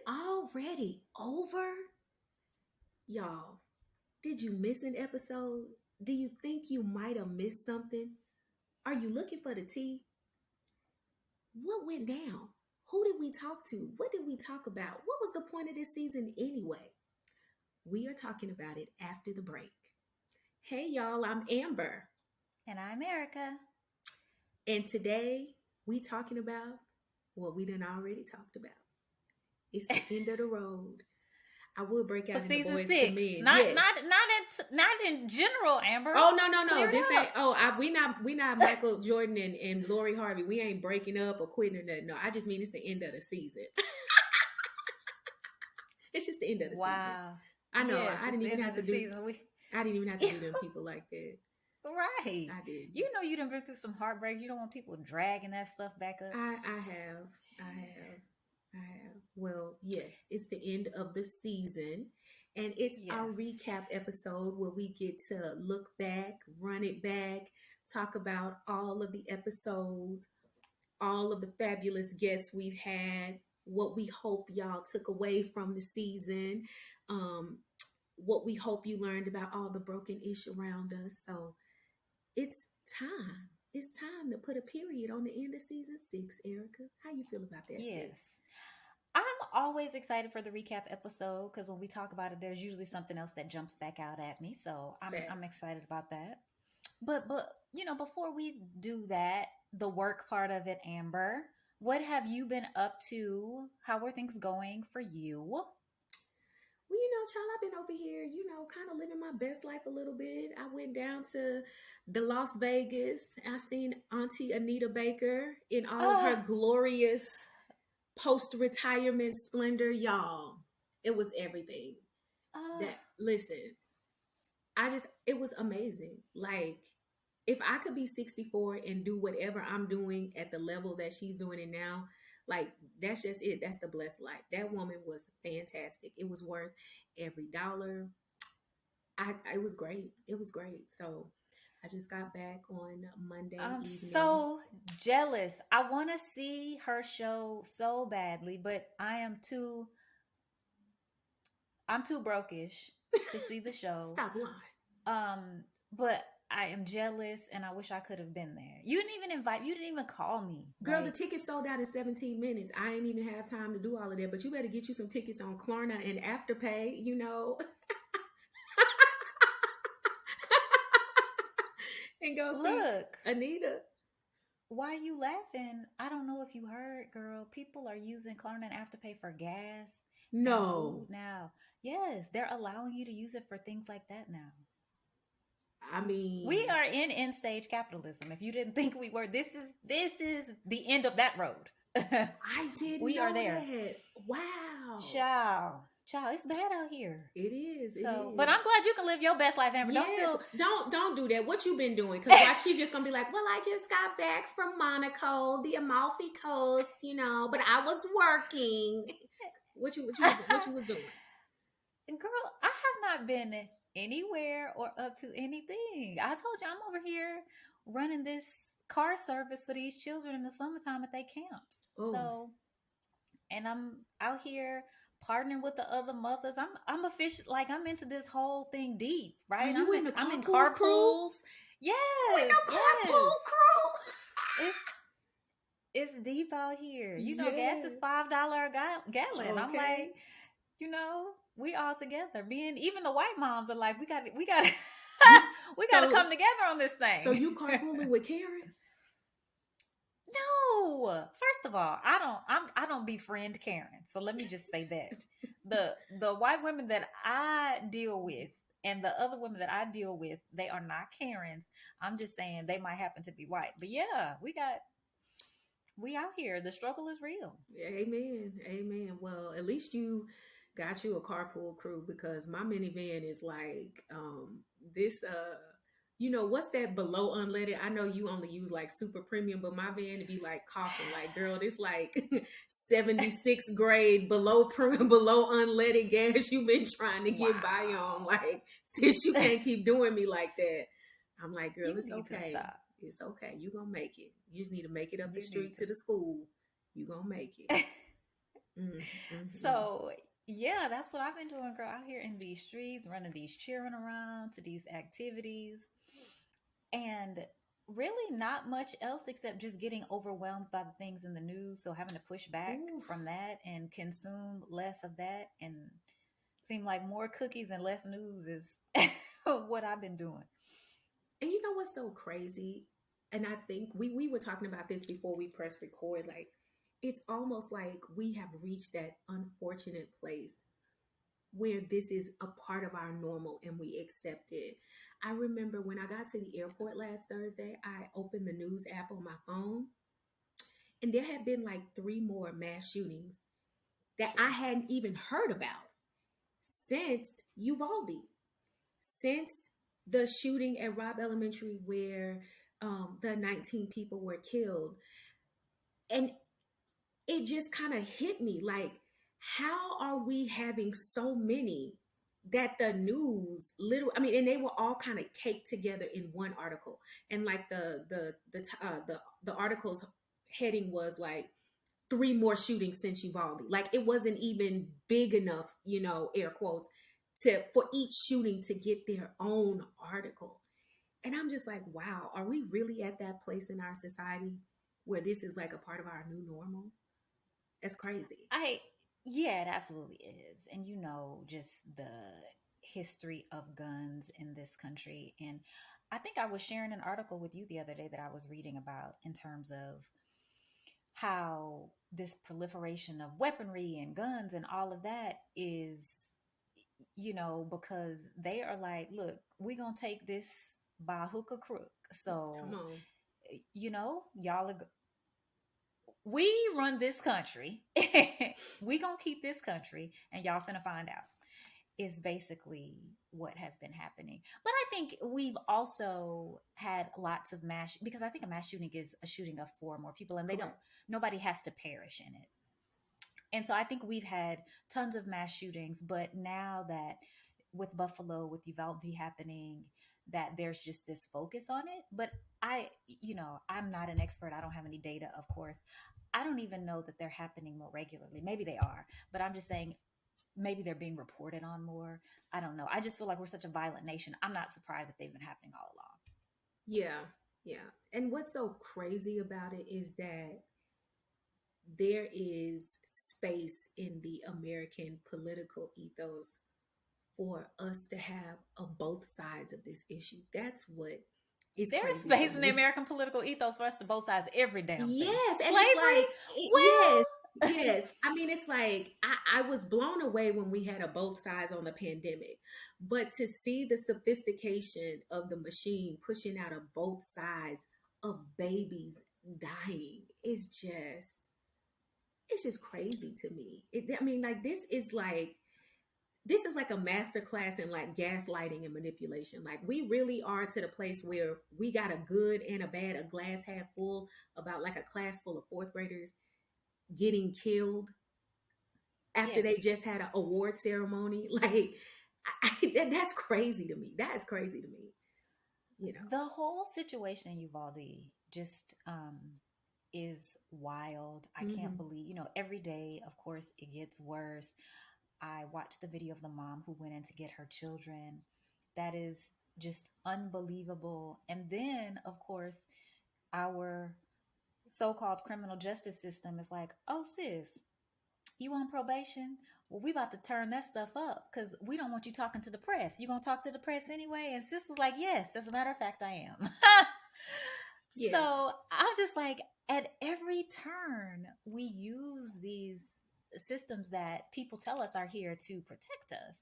already over? Y'all, did you miss an episode? Do you think you might have missed something? Are you looking for the tea? What went down? Who did we talk to? What did we talk about? What was the point of this season anyway? We are talking about it after the break. Hey y'all, I'm Amber. And I'm Erica. And today we talking about what we done already talked about. It's the end of the road. I will break For out in the season boys to six. men. Not Yes. not not in not in general, Amber. Oh no. Clear it This ain't. up. We not Michael Jordan and Lori Harvey. We ain't breaking up or quitting or nothing. No, I just mean it's the end of the season. It's just the end of the season. Wow. I know. Yes, I it's didn't the even end have of to the do. season. I didn't even have to do them people like that. Right. I did. You know you done been through some heartbreak. You don't want people dragging that stuff back up. I have. I have. I have. Well, yes, it's the end of the season. And it's our Yes. recap episode where we get to look back, run it back, talk about all of the episodes, all of the fabulous guests we've had, what we hope y'all took away from the season, um, what we hope you learned about all the broken ish around us. So it's time. It's time to put a period on the end of season 6, Erica. How you feel about that, Yes. sis? I'm always excited for the recap episode because when we talk about it, there's usually something else that jumps back out at me. So I'm Facts. excited about that. But before we do that, the work part of it, Amber, what have you been up to? How are things going for you? Well, child, I've been over here, kind of living my best life a little bit. I went down to the Las Vegas. I seen Auntie Anita Baker in all of her Oh, glorious post-retirement splendor, y'all. It was everything. oh, That listen, it was amazing. Like, if I could be 64 and do whatever I'm doing at the level that she's doing it now, like, that's just it. That's the blessed life. That woman was fantastic. It was worth every dollar. It was great. It was great. So I just got back on Monday I'm evening. so jealous. I want to see her show so badly, but I'm too brokish to see the show. Stop lying. But I am jealous and I wish I could have been there. You didn't even call me. Girl, the Like, tickets sold out in 17 minutes. I ain't even have time to do all of that, but you better get you some tickets on Klarna and Afterpay, and go see look, Anita. why you laughing? I don't know if you heard, girl. People are using Klarna and Afterpay for gas and food No, now. Yes, they're allowing you to use it for things like that now. I We mean, are in end stage capitalism. If you didn't think we were, this is the end of that road. I didn't We are know there. that. Wow. Child, it's bad out here. It is. It So, but is. I'm glad you can live your best life, Amber. Don't Yes. feel Don't do that. What you been doing? Because why she just gonna be like, well, I just got back from Monaco, the Amalfi Coast, but I was working. What you was doing? girl, I have not been anywhere or up to anything. I told you I'm over here running this car service for these children in the summertime at their camps. Oh, So, and I'm out here partnering with the other mothers. I'm official, like I'm into this whole thing deep, are right? you in the I'm in carpool crew? carpools. You in Yes, the yes. carpool crew? It's it's deep out here. Gas is Yes. $5 a gallon. I'm Okay. like, we all together. Being even the white moms are like, we got You we got to so come together on this so thing. you carpooling with Karen? No, first of all, I don't befriend Karen. So let me just say that the white women that I deal with and the other women that I deal with, they are not Karens. I'm just saying they might happen to be white. But yeah, we out here. The struggle is real. Amen. Amen. Well, at least you got you a carpool crew because my minivan is like this what's that below unleaded? I know you only use like super premium, but my van to be like coughing like, girl, this like 76th grade below unleaded gas you've been trying to get by on. Wow. Like, since you can't keep doing me like that. I'm like, girl, You it's need to okay. stop. It's okay. You gonna make it. You just need to make it up the You need street to. to the school. You gonna make it. Mm-hmm. So yeah, that's what I've been doing, girl, out here in these streets, running these cheering around to these activities, and really not much else except just getting overwhelmed by the things in the news. So having to push back Oof. from that and consume less of that, and seem like more cookies and less news is what I've been doing. And you know what's so crazy? And I think we were talking about this before we press record. Like, it's almost like we have reached that unfortunate place where this is a part of our normal and we accept it. I remember when I got to the airport last Thursday, I opened the news app on my phone, and there had been like three more mass shootings that I Sure. hadn't even heard about since Uvalde, since the shooting at Robb Elementary where the 19 people were killed. And it just kind of hit me like, how are we having so many that the news literally, I mean, and they were all kind of caked together in one article. And like the article's heading was like, three more shootings since Uvalde. Like, it wasn't even big enough, air quotes, to for each shooting to get their own article. And I'm just like, wow, are we really at that place in our society where this is like a part of our new normal? That's crazy. I Yeah, it absolutely is. And just the history of guns in this country. And I think I was sharing an article with you the other day that I was reading about in terms of how this proliferation of weaponry and guns and all of that is, because they are like, look, we're going to take this by hook or crook. Come So, on. y'all are, we run this country. We gonna keep this country, and y'all finna find out. Is basically what has been happening. But I think we've also had lots of mass, because I think a mass shooting is a shooting of four or more people, and they don't. Correct. Nobody has to perish in it. And so I think we've had tons of mass shootings, but now that with Buffalo, with Uvalde happening, that there's just this focus on it. But I'm not an expert. I don't have any data, of course. I don't even know that they're happening more regularly. Maybe they are, but I'm just saying maybe they're being reported on more. I don't know. I just feel like we're such a violent nation. I'm not surprised if they've been happening all along. Yeah. Yeah. And what's so crazy about it is that there is space in the American political ethos for us to have both sides of this issue. That's what is There's crazy to space in the me. American political ethos for us to both sides every damn thing. Yes, and it's Slavery? like, yes, Well, yes. I mean, it's like I was blown away when we had a both sides on the pandemic, but to see the sophistication of the machine pushing out of both sides of babies dying is just, it's just crazy to me. I mean, like, this is like a master class in like gaslighting and manipulation. Like, we really are to the place where we got a good and a bad, a glass half full, about like a class full of fourth graders getting killed after they yes. just had an award ceremony. Like, that's crazy to me. That's crazy to me. You know. The whole situation in Uvalde just is wild. I can't Hmm. believe, every day, of course, it gets worse. I watched the video of the mom who went in to get her children. That is just unbelievable. And then, of course, our so-called criminal justice system is like, oh, sis, you on probation? Well, we about to turn that stuff up because we don't want you talking to the press. You gonna talk to the press anyway? And sis was like, yes, as a matter of fact, I am. Yes. So I'm just like, at every turn, we use these systems that people tell us are here to protect us,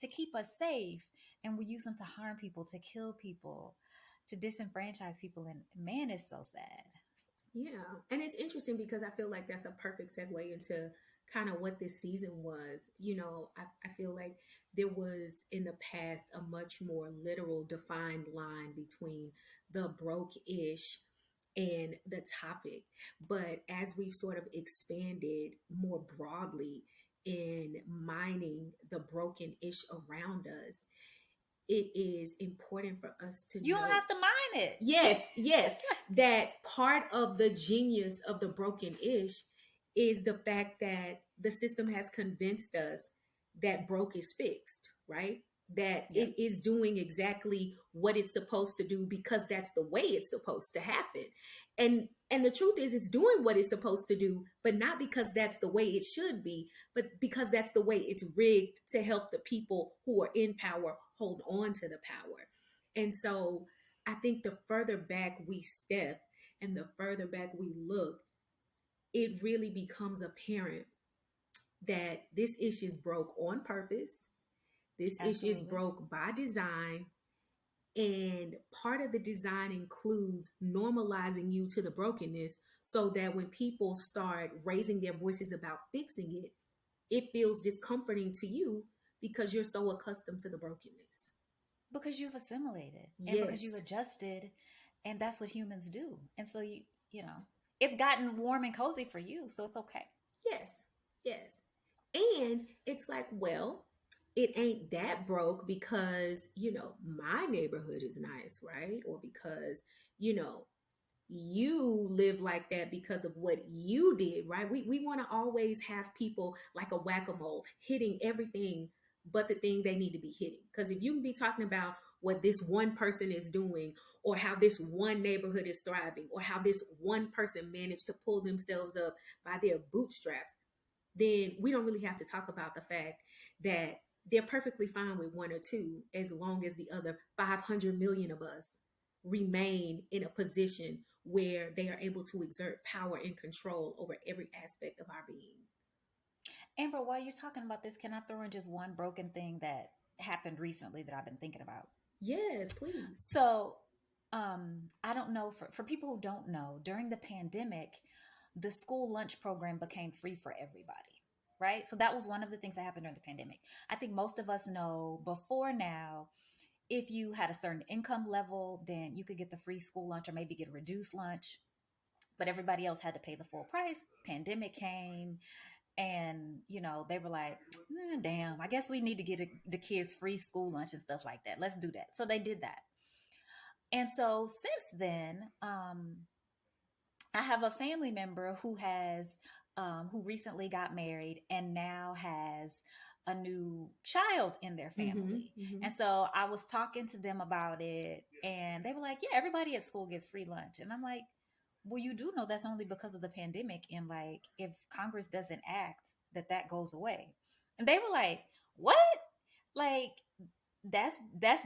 to keep us safe, and we use them to harm people, to kill people, to disenfranchise people. And man, it's so sad. Yeah. And it's interesting because I feel like that's a perfect segue into kind of what this season was. I feel like there was in the past a much more literal defined line between the broke ish and the topic. But as we've sort of expanded more broadly in mining the broken ish around us, it is important for us to You don't note, have to mind it. yes, yes, that part of the genius of the broken ish is the fact that the system has convinced us that broke is fixed, right? That Yep. it is doing exactly what it's supposed to do because that's the way it's supposed to happen. And the truth is it's doing what it's supposed to do, but not because that's the way it should be, but because that's the way it's rigged to help the people who are in power hold on to the power. And so I think the further back we step and the further back we look, it really becomes apparent that this issue is broke on purpose. This issue is Absolutely. broke by design. And part of the design includes normalizing you to the brokenness so that when people start raising their voices about fixing it, it feels discomforting to you because you're so accustomed to the brokenness. Because you've assimilated and because you've Yes, adjusted, and that's what humans do. And so you know, it's gotten warm and cozy for you, so it's okay. yes, yes. And it's like, well, it ain't that broke because, my neighborhood is nice, right? Or because, you know, you live like that because of what you did, right? We want to always have people like a whack-a-mole hitting everything but the thing they need to be hitting. Because if you can be talking about what this one person is doing, or how this one neighborhood is thriving, or how this one person managed to pull themselves up by their bootstraps, then we don't really have to talk about the fact that they're perfectly fine with one or two as long as the other 500 million of us remain in a position where they are able to exert power and control over every aspect of our being. Amber, while you're talking about this, can I throw in just one broken thing that happened recently that I've been thinking about? Yes, please. So, I don't know, for people who don't know, during the pandemic, the school lunch program became free for everybody, right? So that was one of the things that happened during the pandemic. I think most of us know before now, if you had a certain income level, then you could get the free school lunch or maybe get a reduced lunch, but everybody else had to pay the full price. Pandemic came, and they were like, damn, I guess we need to get the kids free school lunch and stuff like that. Let's do that. So they did that. And so since then, I have a family member who recently got married and now has a new child in their Mm-hmm, family. mm-hmm. And so I was talking to them about it, and they were like, yeah, everybody at school gets free lunch. And I'm like, well, you do know that's only because of the pandemic. And like, if Congress doesn't act, that goes away. And they were like, what? Like, that's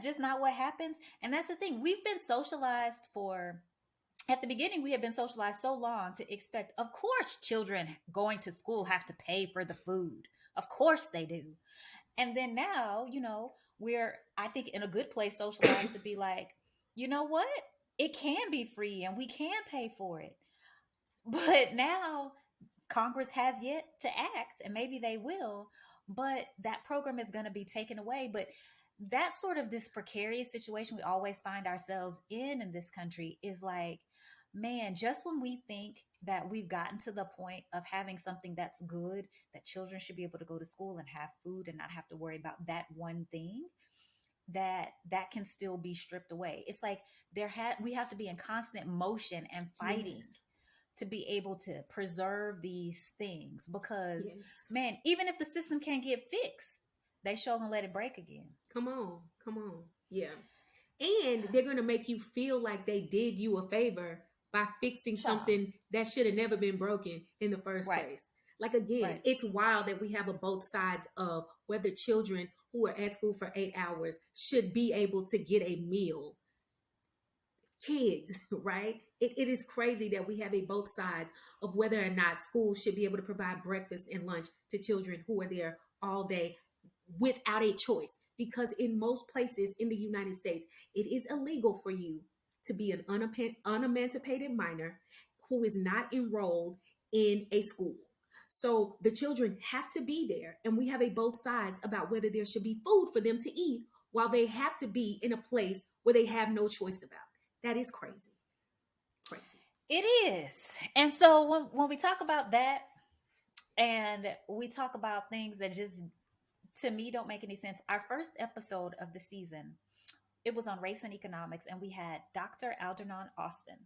just not what happens. And that's the thing. We've been socialized for At the beginning, we had been socialized so long to expect, of course, children going to school have to pay for the food. Of course they do. And then now, we're, I think, in a good place socialized to be like, you know what? It can be free and we can pay for it. But now Congress has yet to act, and maybe they will, but that program is going to be taken away. But that's sort of this precarious situation we always find ourselves in this country is like, man, just when we think that we've gotten to the point of having something that's good, that children should be able to go to school and have food and not have to worry about that one thing, that can still be stripped away. It's like we have to be in constant motion and fighting Yes, to be able to preserve these things, because yes. man, even if the system can't get fixed, they sure gonna let it break again. Come on, come on. Yeah. And they're going to make you feel like they did you a favor by fixing Child. something that should have never been broken in the first Right. place. Like, again, Right. it's wild that we have a both sides of whether children who are at school for 8 hours should be able to get a meal. Kids, right? It is crazy that we have a both sides of whether or not schools should be able to provide breakfast and lunch to children who are there all day without a choice. Because in most places in the United States, it is illegal for you to be an unemancipated minor who is not enrolled in a school. So the children have to be there, and we have a both sides about whether there should be food for them to eat while they have to be in a place where they have no choice about. That is crazy. Crazy. It is. And so when we talk about that, and we talk about things that just to me don't make any sense. Our first episode of the season, it was on race and economics, and we had Dr. Algernon Austin.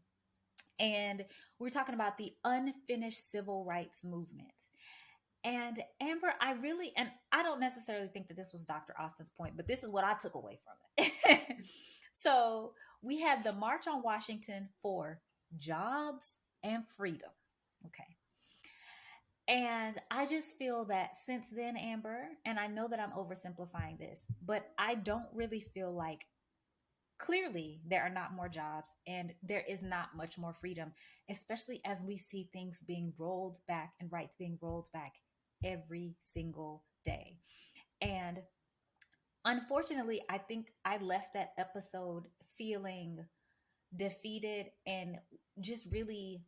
And we're talking about the unfinished civil rights movement. And Amber, and I don't necessarily think that this was Dr. Austin's point, but this is what I took away from it. So we had the March on Washington for jobs and freedom. Okay. And I just feel that since then, Amber, and I know that I'm oversimplifying this, but I don't really feel like clearly there are not more jobs and there is not much more freedom, especially as we see things being rolled back and rights being rolled back every single day. And unfortunately, I think I left that episode feeling defeated and just really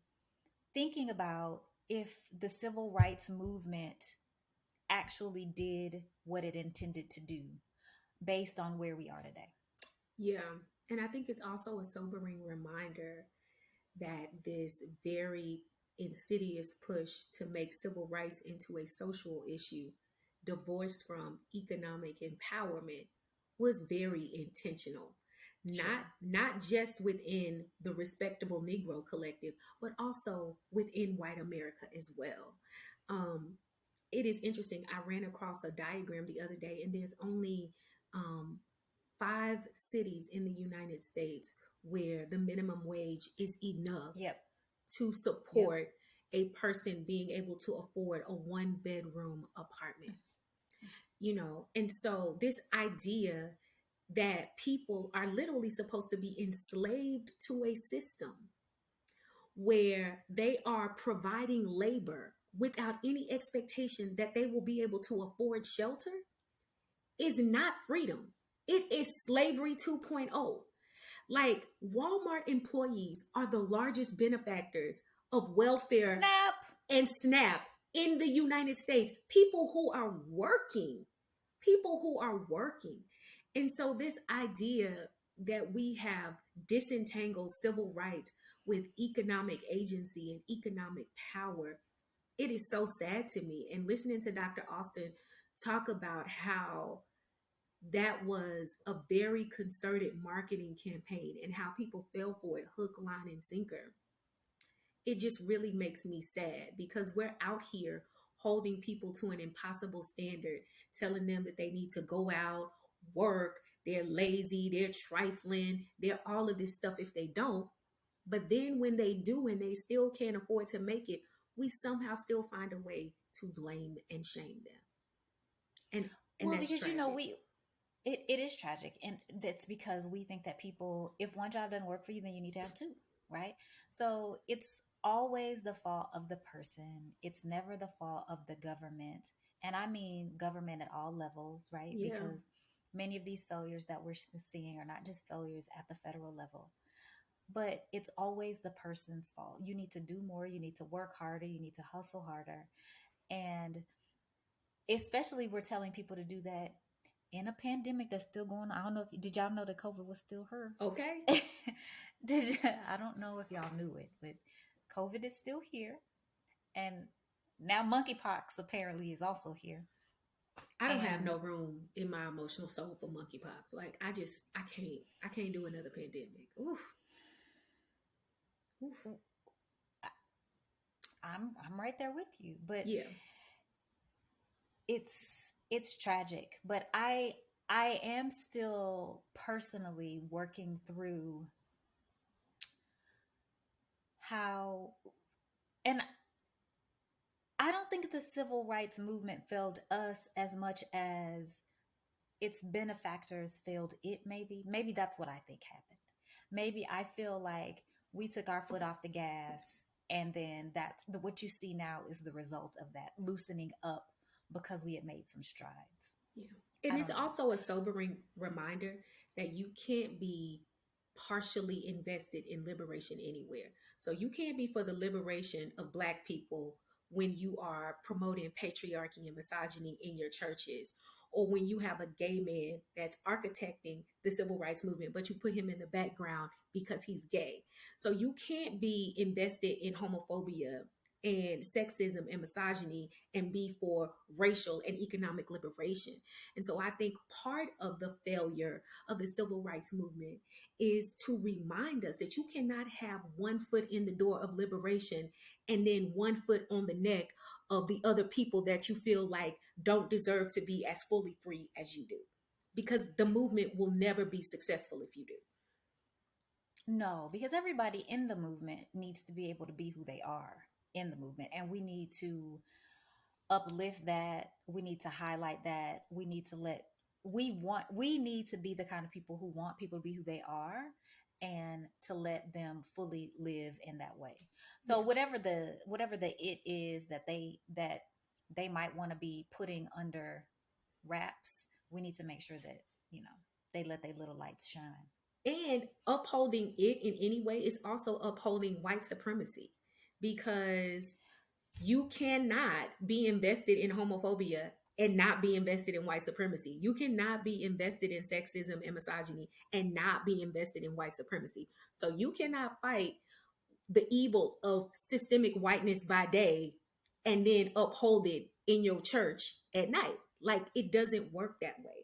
thinking about if the civil rights movement actually did what it intended to do based on where we are today. Yeah. And I think it's also a sobering reminder that this very insidious push to make civil rights into a social issue, divorced from economic empowerment, was very intentional. Not Sure. not just within the respectable Negro collective, but also within white America as well. Um, it is interesting. I ran across a diagram the other day, and there's only um, 5 cities in the United States where the minimum wage is enough Yep. to Yep. support a person being able to afford a 1 bedroom apartment. And so this idea that people are literally supposed to be enslaved to a system where they are providing labor without any expectation that they will be able to afford shelter is not freedom. It is slavery 2.0. Like, Walmart employees are the largest benefactors of welfare Snap. and SNAP in the United States. People who are working. And so, this idea that we have disentangled civil rights with economic agency and economic power, it is so sad to me. And listening to Dr. Austin talk about how that was a very concerted marketing campaign and how people fell for it hook, line, and sinker. It just really makes me sad because we're out here holding people to an impossible standard, telling them that they need to go out, work, they're lazy, they're trifling, they're all of this stuff if they don't. But then when they do and they still can't afford to make it, we somehow still find a way to blame and shame them. And Well, that's because tragic. it is tragic, and that's because we think that people, if one job doesn't work for you, then you need to have two, right? So it's always the fault of the person. It's never the fault of the government, and I mean government at all levels, right? Yeah. Because many of these failures that we're seeing are not just failures at the federal level, but it's always the person's fault. You need to do more. You need to work harder. You need to hustle harder, and especially we're telling people to do that in a pandemic that's still going on. I don't know if did y'all know that COVID was still Okay. here? I don't know if y'all knew it, but COVID is still here, and now monkeypox apparently is also here. I don't have And no room in my emotional soul for monkeypox. Like, I can't do another pandemic. Oof, oof. I'm right there with you, but Yeah, it's it's tragic. But I am still personally working through how, and I don't think the civil rights movement failed us as much as its benefactors failed it. Maybe that's what I think happened. Maybe I feel like we took our foot off the gas, and then what you see now is the result of that loosening up because we had made some strides. yeah. And I it's don't know. also a sobering reminder that you can't be partially invested in liberation anywhere. So you can't be for the liberation of Black people when you are promoting patriarchy and misogyny in your churches, or when you have a gay man that's architecting the civil rights movement, but you put him in the background because he's gay. So you can't be invested in homophobia and sexism and misogyny and be for racial and economic liberation. And so I think part of the failure of the civil rights movement is to remind us that you cannot have one foot in the door of liberation and then one foot on the neck of the other people that you feel like don't deserve to be as fully free as you do. Because the movement will never be successful if you do. No, because everybody in the movement needs to be able to be who they are in the movement. And we need to uplift that. We need to highlight that. We need to be the kind of people who want people to be who they are and to let them fully live in that way. So Yeah. whatever the it is that they might want to be putting under wraps, we need to make sure that, you know, they let their little lights shine. And upholding it in any way is also upholding white supremacy, because you cannot be invested in homophobia and not be invested in white supremacy. You cannot be invested in sexism and misogyny and not be invested in white supremacy. So you cannot fight the evil of systemic whiteness by day and then uphold it in your church at night. Like, it doesn't work that way.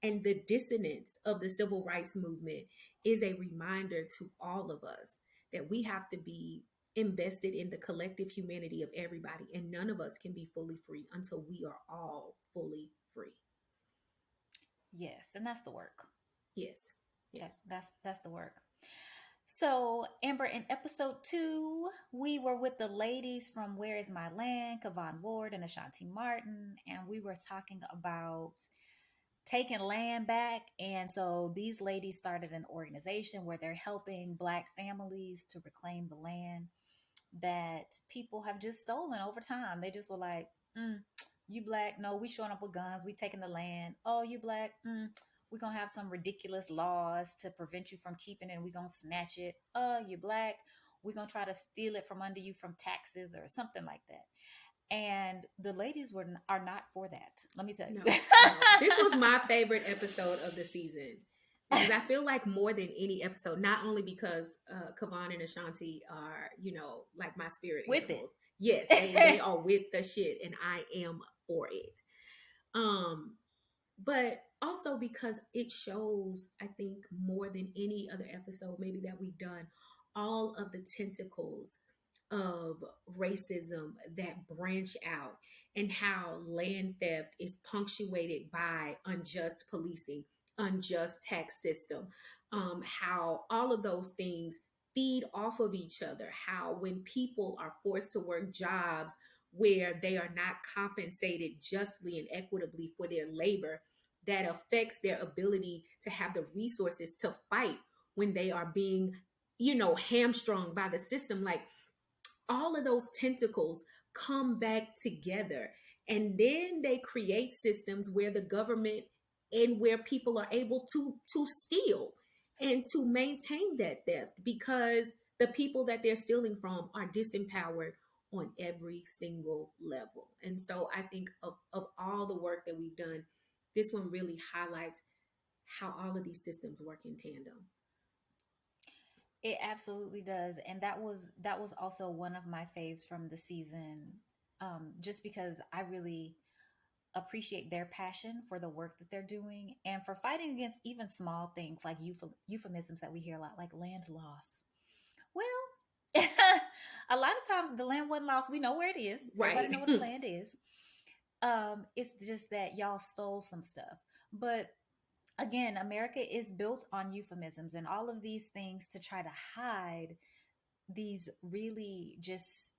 And the dissonance of the civil rights movement is a reminder to all of us that we have to be invested in the collective humanity of everybody, and none of us can be fully free until we are all fully free. Yes, and that's the work. Yes. That Yes. that's the work. So, Amber, in episode 2, we were with the ladies from Where Is My Land, Kavon Ward and Ashanti Martin, and we were talking about taking land back. And so these ladies started an organization where they're helping Black families to reclaim the land that people have just stolen over time. They just were like, you Black, no, we showing up with guns, we taking the land. Oh, you Black, we're gonna have some ridiculous laws to prevent you from keeping it, and we're gonna snatch it. You Black, we're gonna try to steal it from under you from taxes or something like that. And the ladies are not for that. Let me tell No, you. no. This was my favorite episode of the season, because I feel like more than any episode, not only because Kavan and Ashanti are, like my spirit With animals. Yes, they are with the shit, and I am for it. Um, but also because it shows, I think, more than any other episode maybe that we've done, all of the tentacles of racism that branch out, and how land theft is punctuated by unjust policing, unjust tax system, how all of those things feed off of each other, how when people are forced to work jobs where they are not compensated justly and equitably for their labor, that affects their ability to have the resources to fight when they are being, hamstrung by the system. Like, all of those tentacles come back together, and then they create systems where the government and where people are able to steal and to maintain that theft, because the people that they're stealing from are disempowered on every single level. And so I think of all the work that we've done, this one really highlights how all of these systems work in tandem. It absolutely does. And that was also one of my faves from the season. Just because I really appreciate their passion for the work that they're doing and for fighting against even small things like euphemisms that we hear a lot, like land loss. Well, a lot of times the land wasn't lost. We know where it is. Everybody Right. know what the land is. It's just that y'all stole some stuff. But again, America is built on euphemisms and all of these things to try to hide these really just,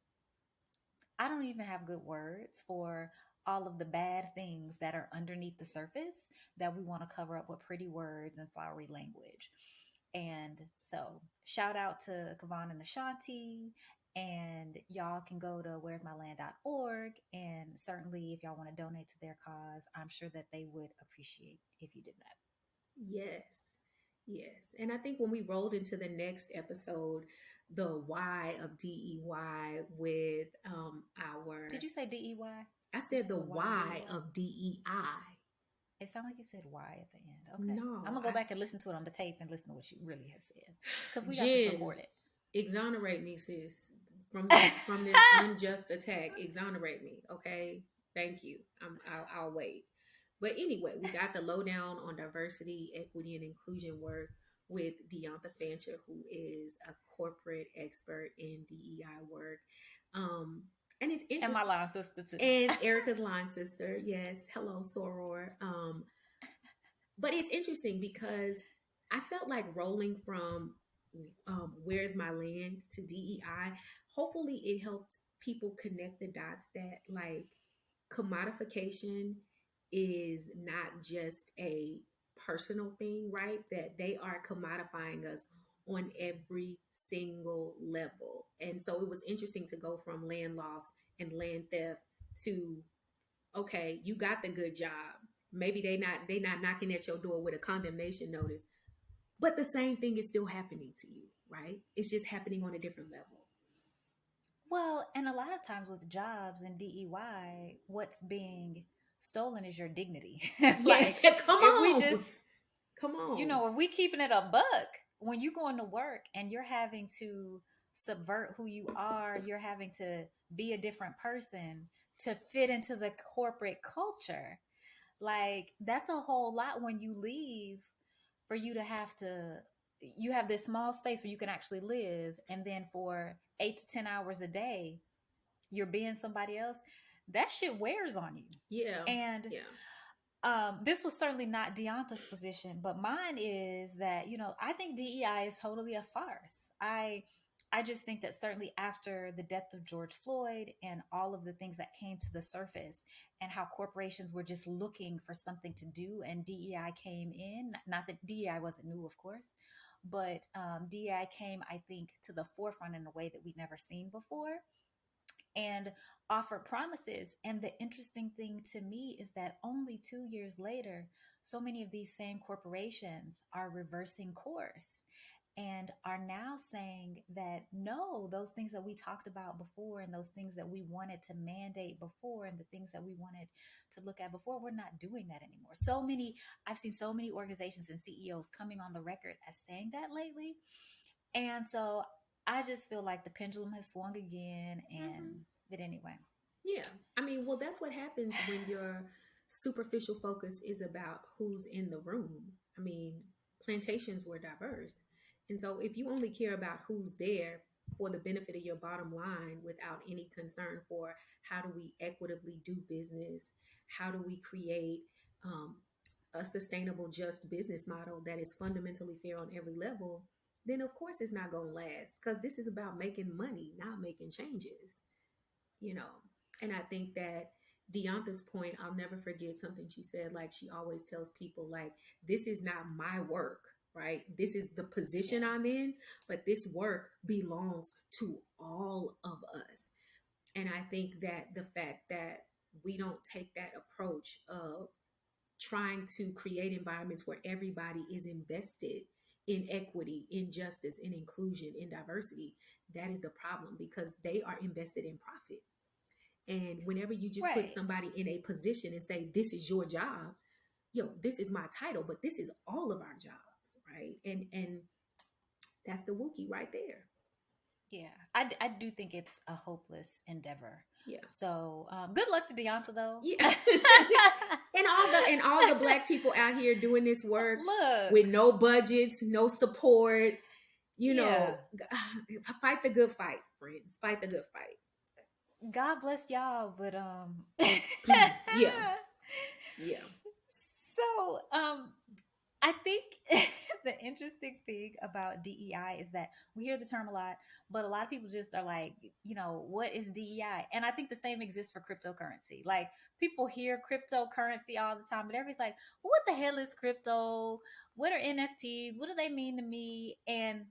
I don't even have good words for all of the bad things that are underneath the surface that we want to cover up with pretty words and flowery language. And so, shout out to Kavan and Ashanti. And y'all can go to where'smyland.org. And certainly, if y'all want to donate to their cause, I'm sure that they would appreciate if you did that. Yes. Yes. And I think when we rolled into the next episode, the why of DEY with Did you say DEY? I Did you said say the the Y of why DEY? of DEI. It sounded like you said Y at the end. Okay. I'm No, going to go back and listen to it on the tape and listen to what you really have said because we got this Jen, recorded. exonerate me, sis. from this unjust attack. Exonerate me, okay? Thank you. I'll wait. But anyway, we got the lowdown on diversity, equity, and inclusion work with Deonta Fancher, who is a corporate expert in DEI work. Um, and it's And my interesting. line sister too. And Erica's line sister, yes, hello, Soror. But it's interesting because I felt like rolling from Where's My Land to DEI. Hopefully, it helped people connect the dots that like commodification is not just a personal thing, right? That they are commodifying us on every single level. And so it was interesting to go from land loss and land theft to okay, you got the good job. Maybe they not knocking at your door with a condemnation notice, but the same thing is still happening to you, right? It's just happening on a different level. Well, and a lot of times with jobs and DEY, what's being stolen is your dignity. Yeah, Like, come if we on. just, Come on. if we keeping it a buck, when you going to work and you're having to subvert who you are, you're having to be a different person to fit into the corporate culture. Like, that's a whole lot when you leave for you to have to, you have this small space where you can actually live. And then for 8 to 10 hours a day, you're being somebody else. That shit wears on you. Yeah. And Yeah. this was certainly not Deonta's position, but mine is that I think DEI is totally a farce. I just think that certainly after the death of George Floyd and all of the things that came to the surface and how corporations were just looking for something to do and DEI came in, not that DEI wasn't new, of course, but DEI came, I think, to the forefront in a way that we'd never seen before and offer promises. And the interesting thing to me is that only 2 years later, so many of these same corporations are reversing course and are now saying that no, those things that we talked about before and those things that we wanted to mandate before and the things that we wanted to look at before, we're not doing that anymore. I've seen so many organizations and CEOs coming on the record as saying that lately. And so I just feel like the pendulum has swung again. Mm-hmm. But anyway. Yeah. I mean, well, that's what happens when your superficial focus is about who's in the room. I mean, plantations were diverse. And so if you only care about who's there for the benefit of your bottom line without any concern for how do we equitably do business, how do we create um, a sustainable, just business model that is fundamentally fair on every level, then of course it's not going to last because this is about making money, not making changes, you know. And I think that Deonta's point, I'll never forget something she said. Like, she always tells people, like, this is not my work, right? This is the position Yeah. I'm in, but this work belongs to all of us. And I think that the fact that we don't take that approach of trying to create environments where everybody is invested in equity, in justice, in inclusion, in diversity, that is the problem because they are invested in profit. And whenever you just put Right. somebody in a position and say, this is your job, this is my title, but this is all of our jobs, right? And that's the Wookiee right there. Yeah. I do think it's a hopeless endeavor. Yeah. So good luck to Deonta, though. Yeah. and all the black people out here doing this work Look. with no budgets, no support, Yeah. fight the good fight, friends. Fight the good fight. God bless y'all, but Yeah. Yeah. So I think the interesting thing about DEI is that we hear the term a lot, but a lot of people just are like, what is DEI? And I think the same exists for cryptocurrency. Like, people hear cryptocurrency all the time, but everybody's like, well, what the hell is crypto? What are NFTs? What do they mean to me? And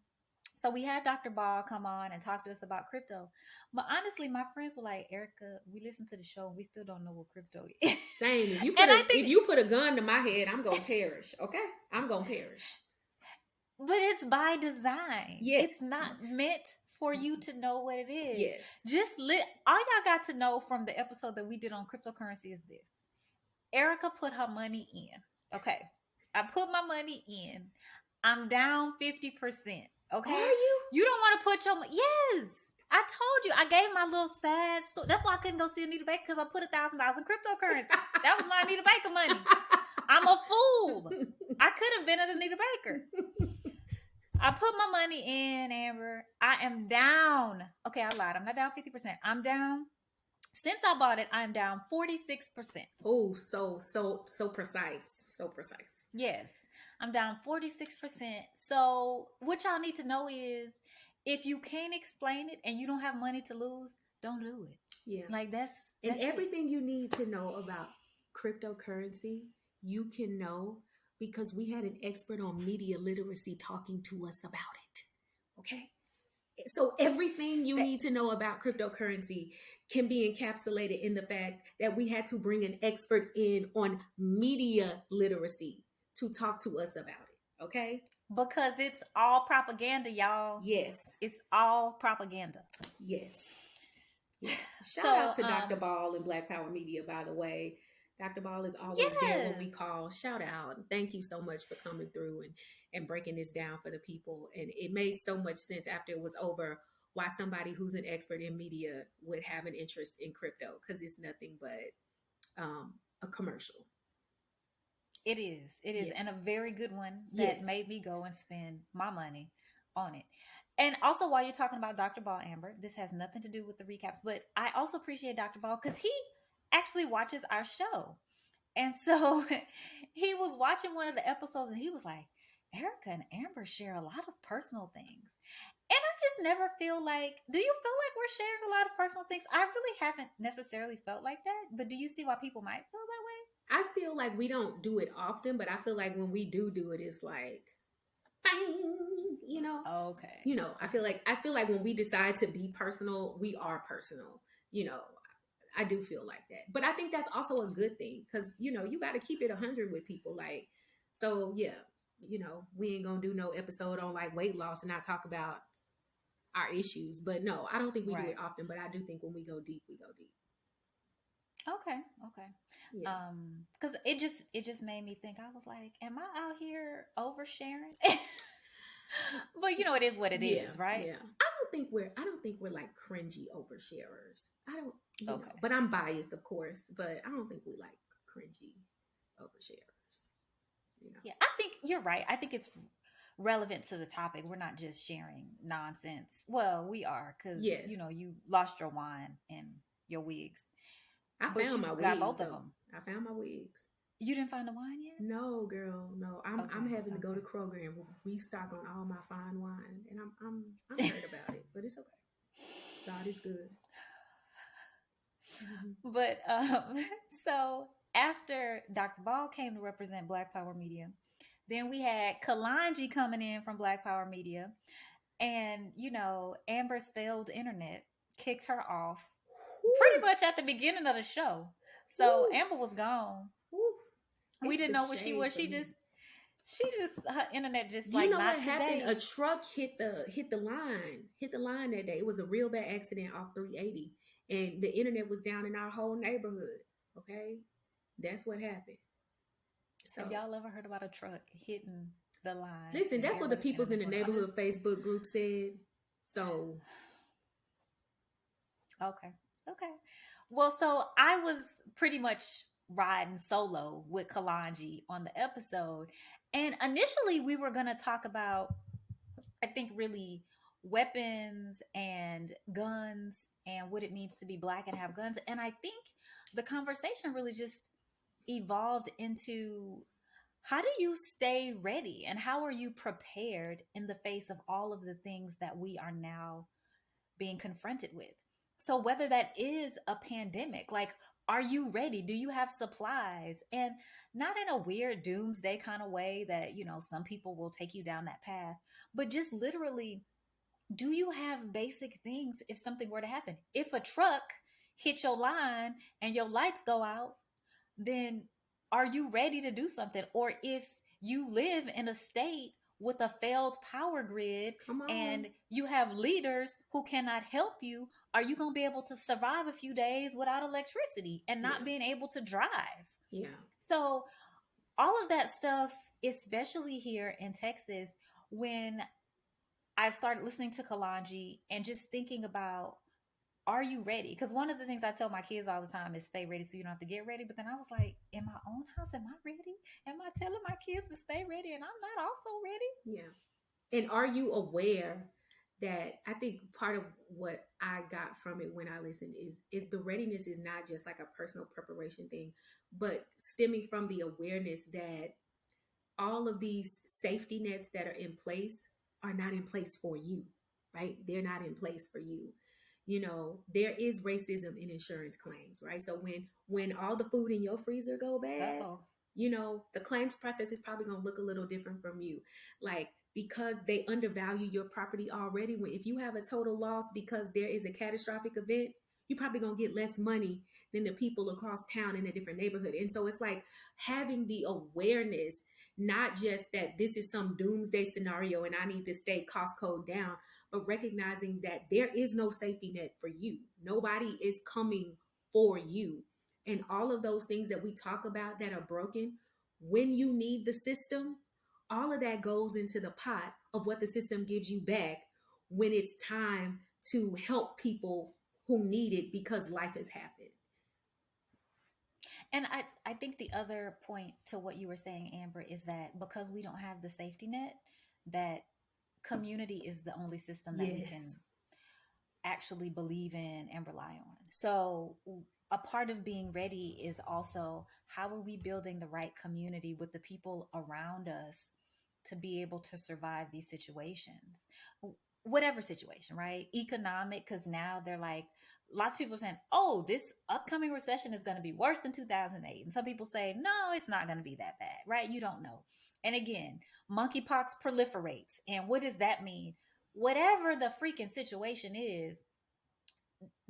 so we had Dr. Ball come on and talk to us about crypto. But honestly, my friends were like, Erica, we listened to the show and we still don't know what crypto is. Same. If you And I if think, you put a gun to my head, I'm gonna perish. Okay, I'm gonna perish. but it's by design. Yes. It's not meant for you to know what it is. Yes. All y'all got to know from the episode that we did on cryptocurrency is this. Erica put her money in. Okay. I put my money in. I'm down 50%. Okay. Are you? You don't want to put your money. Yes. I told you, I gave my little sad story. That's why I couldn't go see Anita Baker because I put $1,000 in cryptocurrency. That was my Anita Baker money. I'm a fool. I could have been at Anita Baker. I put my money in, Amber. I am down. Okay, I lied. I'm not down 50%. I'm down. Since I bought it, I'm down 46%. Oh, so precise. So precise. Yes, I'm down 46%. So, what y'all need to know is if you can't explain it and you don't have money to lose, don't do it. Yeah. Like And that's it. everything you need to know about cryptocurrency, you can know because we had an expert on media literacy talking to us about it. Okay? So everything you That, need to know about cryptocurrency can be encapsulated in the fact that we had to bring an expert in on media literacy to talk to us about it. Okay? because it's all propaganda, y'all. Yes. It's all propaganda. Yes. Yes. Shout So, out to Dr. Ball and Black Power Media, by the way. Dr. Ball is always there when we yes. call. Shout out. Thank you so much for coming through and breaking this down for the people. And it made so much sense after it was over why somebody who's an expert in media would have an interest in crypto because it's nothing but a commercial. It is. It is. Yes. And a very good one that Yes. made me go and spend my money on it. And also, while you're talking about Dr. Ball, Amber, this has nothing to do with the recaps, but I also appreciate Dr. Ball because he actually watches our show. And so he was watching one of the episodes and he was like, Erica and Amber share a lot of personal things. And I just never feel like, do you feel like we're sharing a lot of personal things? I really haven't necessarily felt like that, but do you see why people might feel that way? I feel like we don't do it often, but I feel like when we do it, it's like, bang, you know. Okay. I feel like when we decide to be personal, we are personal. You know, I do feel like that. But I think that's also a good thing because, you got to keep it 100 with people. Like, so yeah, we ain't going to do no episode on like weight loss and not talk about our issues. But no, I don't think we do it Right. often. But I do think when we go deep, we go deep. Okay. Okay. Yeah. Because it just made me think. I was like, am I out here oversharing? But it is what it Yeah. is, right? Yeah. I don't think we're like cringy oversharers. I don't, Okay. but I'm biased, of course. But I don't think we like cringy oversharers. Yeah, I think you're right. I think it's relevant to the topic. We're not just sharing nonsense. Well, we are because Yes. you lost your wine and your wigs, I but found you my got wigs both of though. them. I found my wigs. You didn't find the wine yet? No, girl, no. I'm Okay, having to go to okay. Kroger and restock on all my fine wine, and I'm hurt about it, but it's okay. God is good. Mhm. But so after Dr. Ball came to represent Black Power Media, then we had Kalanji coming in from Black Power Media, and Amber's failed internet kicked her off pretty Whew, much at the beginning of the show. So whew, Amber was gone. whew. We It's didn't the know where she shade was. for me. She just her internet just You like know what not happened? A today. truck hit the line that day. It was a real bad accident off 380, and the internet was down in our whole neighborhood. Okay, that's what happened. Have So y'all ever heard about a truck hitting the line listen, and that's what the everybody's people's in internet the going? I'm just neighborhood Facebook group said. So okay, okay. Well, so I was pretty much riding solo with Kalanji on the episode, and initially we were gonna talk about, I think, really weapons and guns and what it means to be black and have guns, and I think the conversation really just evolved into how do you stay ready and how are you prepared in the face of all of the things that we are now being confronted with? So, whether that is a pandemic, like, are you ready? Do you have supplies? And not in a weird doomsday kind of way that, some people will take you down that path, but just literally, do you have basic things if something were to happen? If a truck hit your line and your lights go out, then are you ready to do something? Or if you live in a state with a failed power grid come on, and you have leaders who cannot help you, are you going to be able to survive a few days without electricity and not yeah, being able to drive? yeah, So, all of that stuff, especially here in Texas, when I started listening to Kalanji and just thinking about, are you ready? Because one of the things I tell my kids all the time is stay ready so you don't have to get ready. But then I was like, in my own house, am I ready? Am I telling my kids to stay ready and I'm not also ready? Yeah. And are you aware that I think part of what I got from it when I listened is the readiness is not just like a personal preparation thing, but stemming from the awareness that all of these safety nets that are in place are not in place for you, right? They're not in place for you. You know, there is racism in insurance claims, right? So when all the food in your freezer go bad, Uh-oh. you know, the claims process is probably going to look a little different from you. Like because they undervalue your property already, when if you have a total loss because there is a catastrophic event, you're probably going to get less money than the people across town in a different neighborhood. And so it's like having the awareness, not just that this is some doomsday scenario and I need to stay cost code down, but recognizing that there is no safety net for you. Nobody is coming for you. And all of those things that we talk about that are broken, when you need the system, all of that goes into the pot of what the system gives you back when it's time to help people who need it because life has happened. And I think the other point to what you were saying, Amber, is that because we don't have the safety net, that community is the only system that we can Yes. actually believe in and rely on. So, a part of being ready is also how are we building the right community with the people around us to be able to survive these situations, whatever situation, right? Economic, because now they're like, lots of people are saying, oh, this upcoming recession is going to be worse than 2008. And some people say, no, it's not going to be that bad, right? You don't know. And again, monkeypox proliferates. And what does that mean? Whatever the freaking situation is,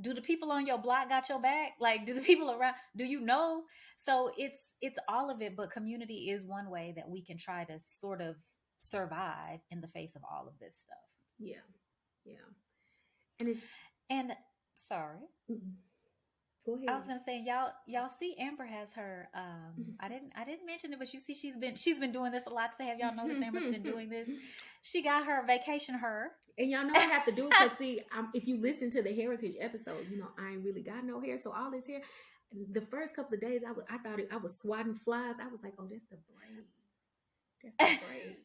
do the people on your block got your back? Like, do the people around, do you know? So it's all of it, but community is one way that we can try to sort of survive in the face of all of this stuff. Yeah. Yeah. And it's And sorry, mm, go I ahead. was gonna say, y'all see Amber has her I didn't mention it, but you see she's been doing this a lot today. Have y'all noticed Amber's been doing this? She got her vacation her. And y'all know I have to do it because see, if you listen to the heritage episode, you know I ain't really got no hair, so all this hair. The first couple of days, I thought I was swatting flies. I was like, oh, that's the braid. That's the braid.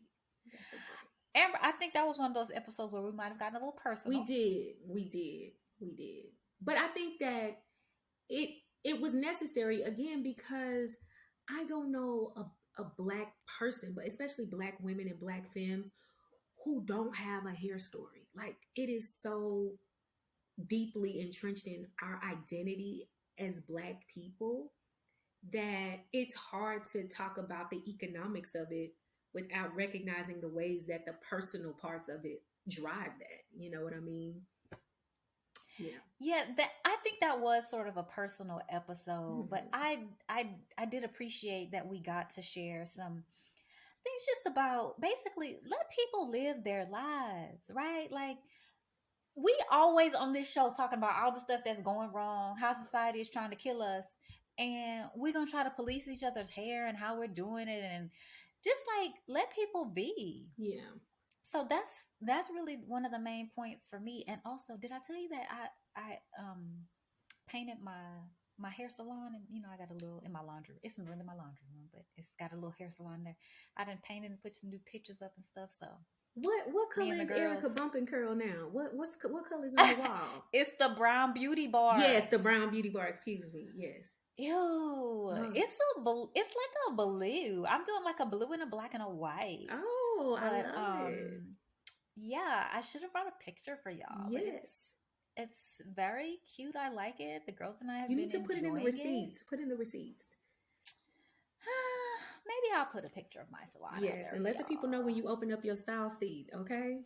That's the braid. Amber, I think that was one of those episodes where we might have gotten a little We personal. did, we did, we did. But I think that it it was necessary again because I don't know a black person, but especially black women and black femmes who don't have a hair story. Like it is so deeply entrenched in our identity as black people that it's hard to talk about the economics of it without recognizing the ways that the personal parts of it drive that. You know what I mean? Yeah. Yeah, that I think that was sort of a personal episode, but Mhm. I did appreciate that we got to share some things just about basically let people live their lives, right? Like we always on this show talking about all the stuff that's going wrong, how society is trying to kill us, and we're gonna try to police each other's hair and how we're doing it, and just like let people be. Yeah. So that's really one of the main points for me. And also, did I tell you that I painted my hair salon, and I got a little in my laundry. It's really my laundry room, but it's got a little hair salon there. I done painted and put some new pictures up and stuff. So What me color and the is girls, Erica Bump and Curl now? What color is on the wall? it's the brown beauty Yes, bar. the brown beauty bar. Excuse me. Yes. Ew, Oh, it's like a blue. I'm doing like a blue and a black and a white. oh, I But love it. yeah, I should have brought a picture for y'all. But it's Yes. it's very cute. I like it. The girls and I have You been need to put it in the enjoying it. receipts. Put in the receipts. Maybe I'll put a picture of my salon on Yes, there and for let the people know when y'all. you open up your style seat, okay?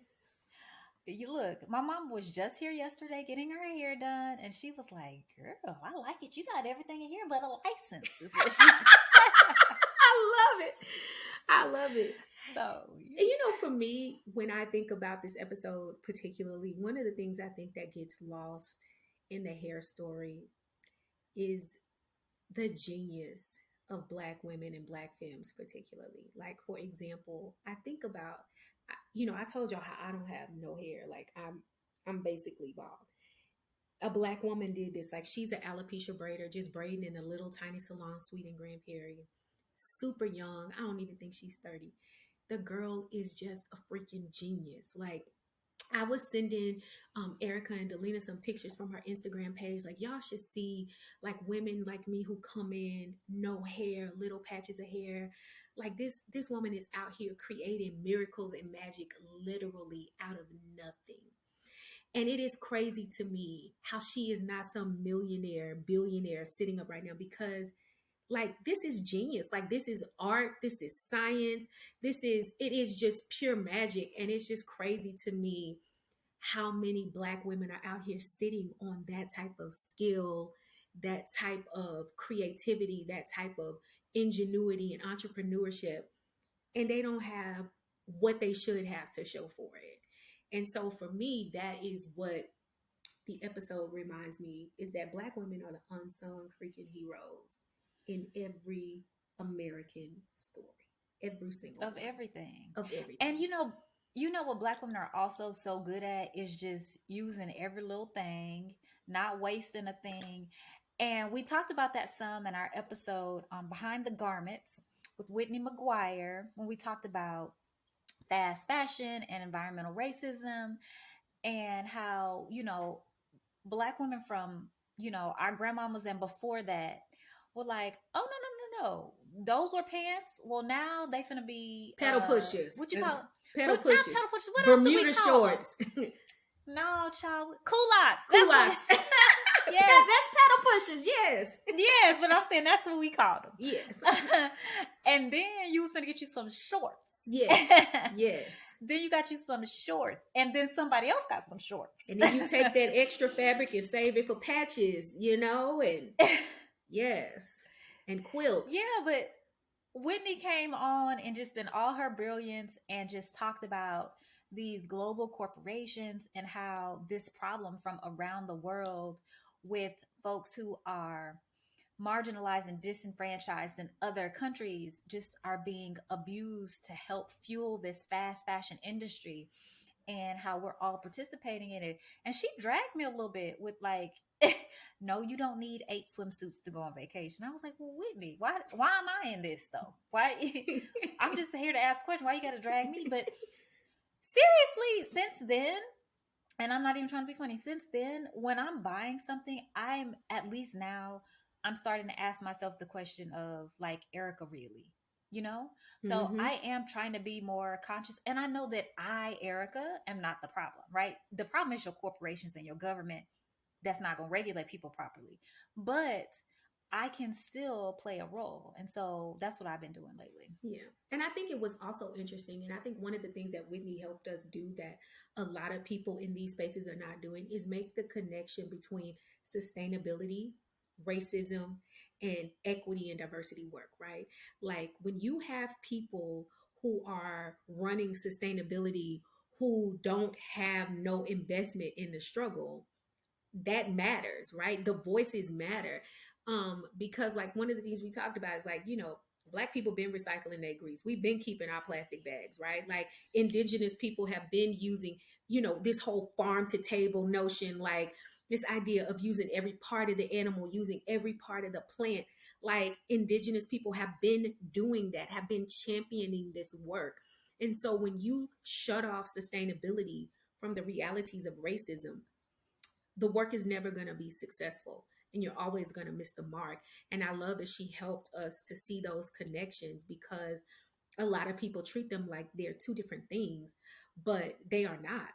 You look, my mom was just here yesterday getting her hair done, and she was like, "Girl, I like it. You got everything in here but a license," is what she said. I love it. I love it. So, And you know, for me, when I think about this episode particularly, one of the things I think that gets lost in the hair story is the genius of black women and black femmes particularly. Like for example, I think about I told y'all how I don't have no hair. Like I'm basically bald. A black woman did this. Like she's an alopecia braider, just braiding in a little tiny salon suite in Grand Prairie. Super young. I don't even think she's 30. The girl is just a freaking genius. Like I was sending Erica and Delina some pictures from her Instagram page. Like y'all should see like women like me who come in, no hair, little patches of hair. Like this woman is out here creating miracles and magic literally out of nothing. And it is crazy to me how she is not some millionaire, billionaire sitting up right now because like this is genius. Like this is art, this is science. It is just pure magic and it's just crazy to me how many black women are out here sitting on that type of skill, that type of creativity, that type of ingenuity and entrepreneurship and they don't have what they should have to show for it. And so for me, that is what the episode reminds me is that black women are the unsung freaking heroes in every American story. Every single Of one. everything. Of everything. And you know what black women are also so good at is just using every little thing, not wasting a thing. And we talked about that some in our episode on Behind the Garments with Whitney McGuire when we talked about fast fashion and environmental racism and how, black women from, our grandmamas and before that were like, oh no, no, no, no. Those were pants. Well, now they finna be Pedal pushers. what you call Pedal not pushers. pedal pushers. What else do we Bermuda call them? shorts. No, child. Culottes. That's Culottes. what, yes. That's pedal pushers, yes. Yes, but I'm saying that's what we call them. Yes. And then you was gonna get you some shorts. Yes. Yes. Then you got you some shorts, and then somebody else got some shorts. And then you take that extra fabric and save it for patches, and yes, and quilts. Yeah, but Whitney came on and just in all her brilliance and just talked about these global corporations and how this problem from around the world with folks who are marginalized and disenfranchised in other countries just are being abused to help fuel this fast fashion industry and how we're all participating in it. And she dragged me a little bit with like, no, you don't need 8 swimsuits to go on vacation. I was like, well, Whitney, why am I in this though? Why I'm just here to ask questions. Why you got to drag me? But seriously, since then, and I'm not even trying to be funny, since then, when I'm buying something, I'm at least now I'm starting to ask myself the question of like, Erika, really? So I am trying to be more conscious. And I know that Erika, am not the problem, right? The problem is your corporations and your government that's not going to regulate people properly. But I can still play a role. And so that's what I've been doing lately. Yeah. And I think it was also interesting. And I think one of the things that Whitney helped us do that a lot of people in these spaces are not doing is make the connection between sustainability, racism, and equity and diversity work, right? Like when you have people who are running sustainability who don't have no investment in the struggle, that matters, right? The voices matter. Because like one of the things we talked about is like, black people been recycling their grease. We've been keeping our plastic bags, right? Like indigenous people have been using, this whole farm to table notion, like this idea of using every part of the animal, using every part of the plant. Like indigenous people have been doing that, have been championing this work. And so when you shut off sustainability from the realities of racism, the work is never going to be successful and you're always going to miss the mark. And I love that she helped us to see those connections because a lot of people treat them like they're two different things, but they are not.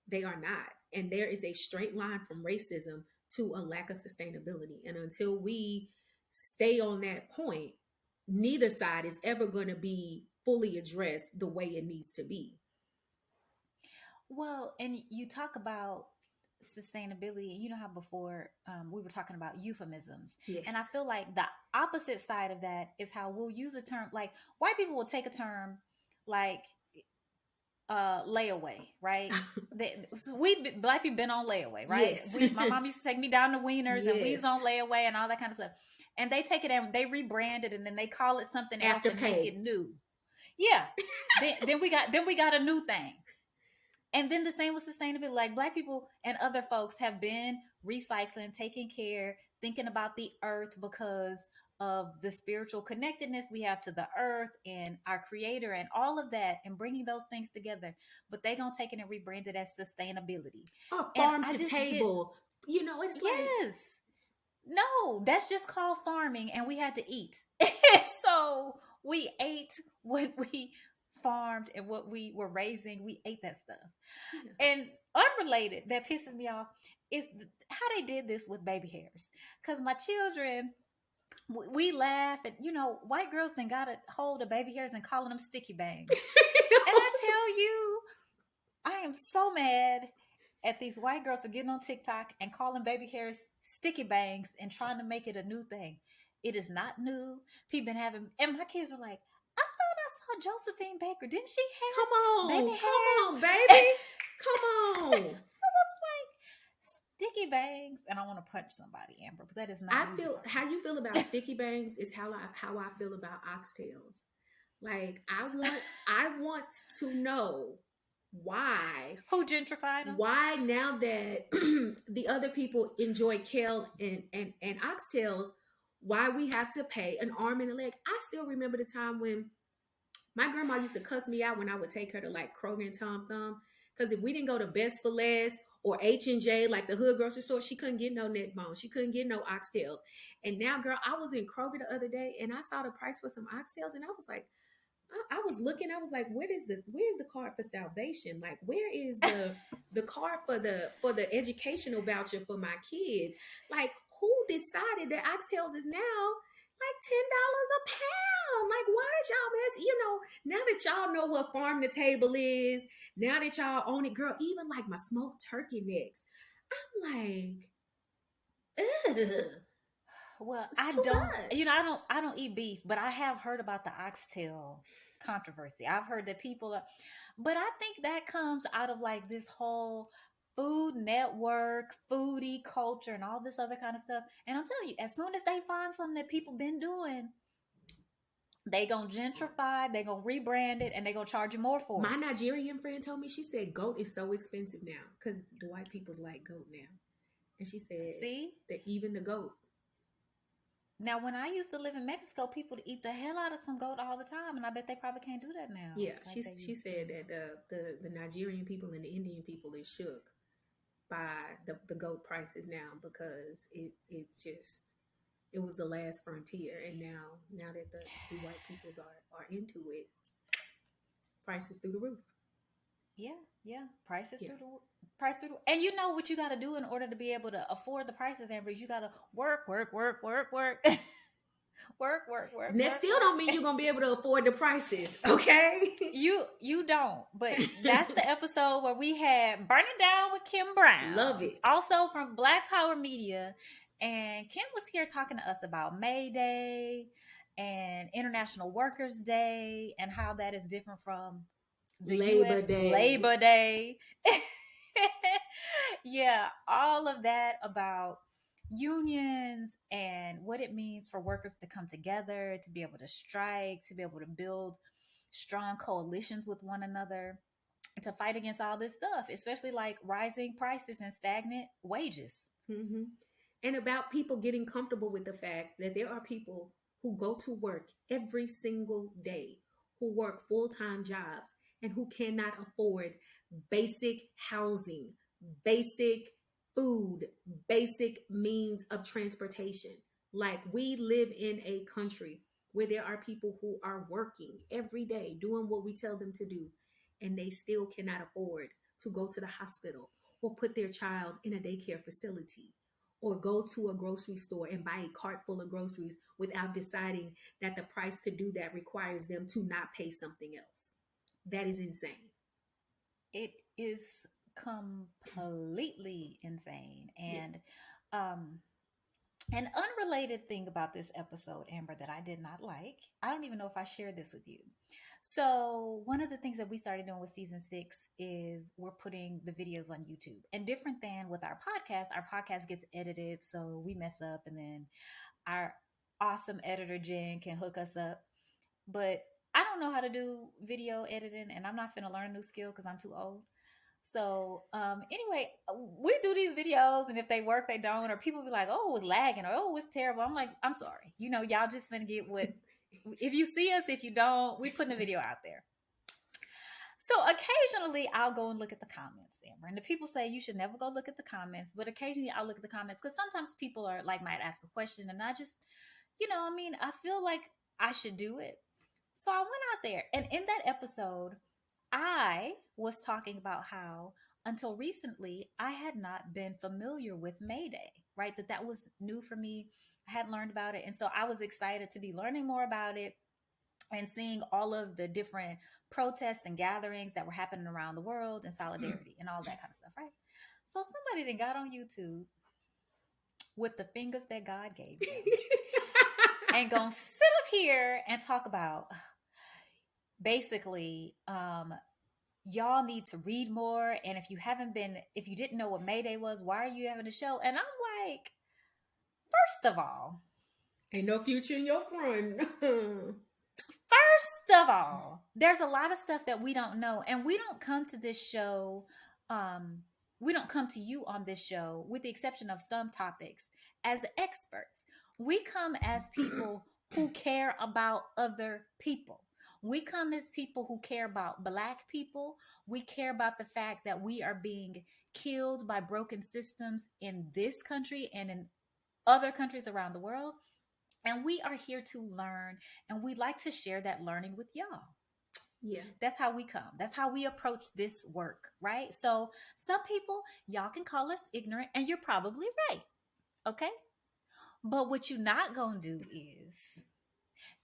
They are not. And there is a straight line from racism to a lack of sustainability. And until we stay on that point, neither side is ever going to be fully addressed the way it needs to be. Well, and you talk about sustainability, and you know how before we were talking about euphemisms. Yes. And I feel like the opposite side of that is how we'll use a term like white people will take a term like layaway, right? Black people been on layaway, right? Yes. My mom used to take me down to Wieners, Yes. and we was on layaway and all that kind of stuff. And they take it and they rebrand it and then they call it something else and make it new. Yeah. then we got a new thing. And then the same with sustainability. Like Black people and other folks have been recycling, taking care, thinking about the earth because of the spiritual connectedness we have to the earth and our creator and all of that, and bringing those things together. But they gonna take it and rebrand it as sustainability. Or And farm I to just get, table. It's like, yes, no, that's just called farming, and we had to eat. So we ate what we farmed and what we were raising. We ate that stuff. yeah. And unrelated, that pisses me off is how they did this with baby hairs. Because my children, we laugh at, white girls then got a hold of baby hairs and calling them sticky bangs. And I tell you, I am so mad at these white girls for getting on TikTok and calling baby hairs sticky bangs and trying to make it a new thing. It is not new. People been having, and my kids were like, I thought I saw Josephine Baker. Didn't she Come have baby on, come hairs? on, baby. Come I on. was like, sticky bangs, and I want to punch somebody, Amber, but that is not I what we're feel talking how about. you feel about sticky bangs is how I feel about oxtails. Like I want to know why Who gentrified them? why now that the other people enjoy kale and oxtails, why we have to pay an arm and a leg. I still remember the time when my grandma used to cuss me out when I would take her to like Kroger and Tom Thumb. Because if we didn't go to Best for Less or H&J, like the hood grocery store, she couldn't get no neck bone. She couldn't get no oxtails. And now, girl, I was in Kroger the other day and I saw the price for some oxtails and I was like, I was looking, I was like, where's the card for salvation? Like, where is the card for the educational voucher for my kids? Like, who decided that oxtails is now like $10 a pound? Like, why is y'all mess? Now that y'all know what farm to table is, now that y'all own it, girl, even like my smoked turkey necks, I'm like, ugh, Well, it's too much. I don't eat beef, but I have heard about the oxtail controversy. I've heard that people are, but I think that comes out of like this whole food network, foodie culture, and all this other kind of stuff. And I'm telling you, as soon as they find something that people been doing, they gonna gentrify, they gonna rebrand it, and they gonna charge you more for My it. Nigerian friend told me, she said goat is so expensive now because the white people's like goat now. And she said See? that even the goat. Now, when I used to live in Mexico, people would eat the hell out of some goat all the time, and I bet they probably can't do that now Yeah, like they she used to. said that the Nigerian people and the Indian people is shook by the goat prices now because it's just it was the last frontier, and now that the white peoples are into it, prices through the roof. Yeah, yeah. Prices Yeah. through and you know what you got to do in order to be able to afford the prices, Amber, is you got to work, work, work, work, work, work, work, work, And that work, still don't mean work. you're gonna be able to afford the prices, okay? You don't, but that's the episode where we had Burn It Down with Kim Love Brown, it. also from Black Power Media, and Kim was here talking to us about May Day and International Workers Day and how that is different from the Labor US Day. Labor Day. Yeah, all of that about unions and what it means for workers to come together, to be able to strike, to be able to build strong coalitions with one another, to fight against all this stuff, especially like rising prices and stagnant wages. Hmm. And about people getting comfortable with the fact that there are people who go to work every single day, who work full time jobs, and who cannot afford basic housing, basic food, basic means of transportation. Like, we live in a country where there are people who are working every day, doing what we tell them to do, and they still cannot afford to go to the hospital or put their child in a daycare facility or go to a grocery store and buy a cart full of groceries without deciding that the price to do that requires them to not pay something else. That is insane. It is completely insane. Yeah. And um an unrelated thing about this episode, Amber, that I did not like, I don't even know if I shared this with you. So, one of the things that we started doing with season 6 is we're putting the videos on YouTube. And different than with our podcast gets edited. So, we mess up, and then our awesome editor, Jen, can hook us up. But I don't know how to do video editing, and I'm not finna learn a new skill because I'm too old. So anyway, we do these videos, and if they work, they don't, or people be like, "Oh, it's lagging," or "Oh, it's terrible." I'm like, "I'm sorry, y'all just gonna get what." If you see us, if you don't, we put the video out there. So occasionally I'll go and look at the comments, Amber. And the people say you should never go look at the comments, but occasionally I'll look at the comments because sometimes people are like might ask a question, and I just, I feel like I should do it. So I went out there, and in that episode, I was talking about how until recently I had not been familiar with Mayday, right? That was new for me. I hadn't learned about it, and so I was excited to be learning more about it and seeing all of the different protests and gatherings that were happening around the world and solidarity and all that kind of stuff, right? So somebody then got on YouTube with the fingers that God gave them and gonna sit up here and talk about basically y'all need to read more, and if you didn't know what Mayday was, why are you having a show? And I'm like, first of all, Ain't no future in your front. First of all, there's a lot of stuff that we don't know, and we don't come to this show. Um, we don't come to you on this show, with the exception of some topics, as experts. We come as people who care about other people. We come as people who care about Black people. We care about the fact that we are being killed by broken systems in this country and in other countries around the world. And we are here to learn, and we like to share that learning with y'all. Yeah. That's how we come. That's how we approach this work, right? So, some people, y'all can call us ignorant, and you're probably right. Okay. But what you're not going to do is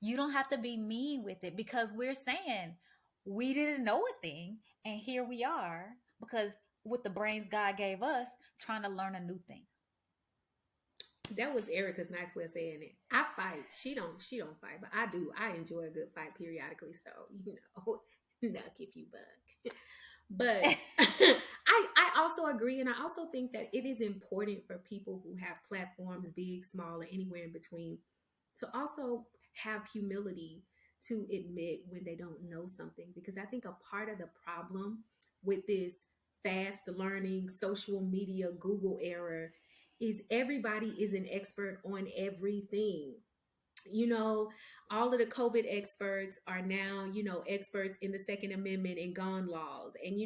you don't have to be mean with it, because we're saying we didn't know a thing, and here we are because with the brains God gave us, trying to learn a new thing. That was Erica's nice way of saying it. I fight. She don't fight, but I do. I enjoy a good fight periodically. So, knuck if you buck. But I also agree, and I also think that it is important for people who have platforms, big, small, or anywhere in between, to also have humility to admit when they don't know something. Because I think a part of the problem with this fast learning social media Google era is everybody is an expert on everything. you know all of the COVID experts are now experts in the Second Amendment and gun laws, and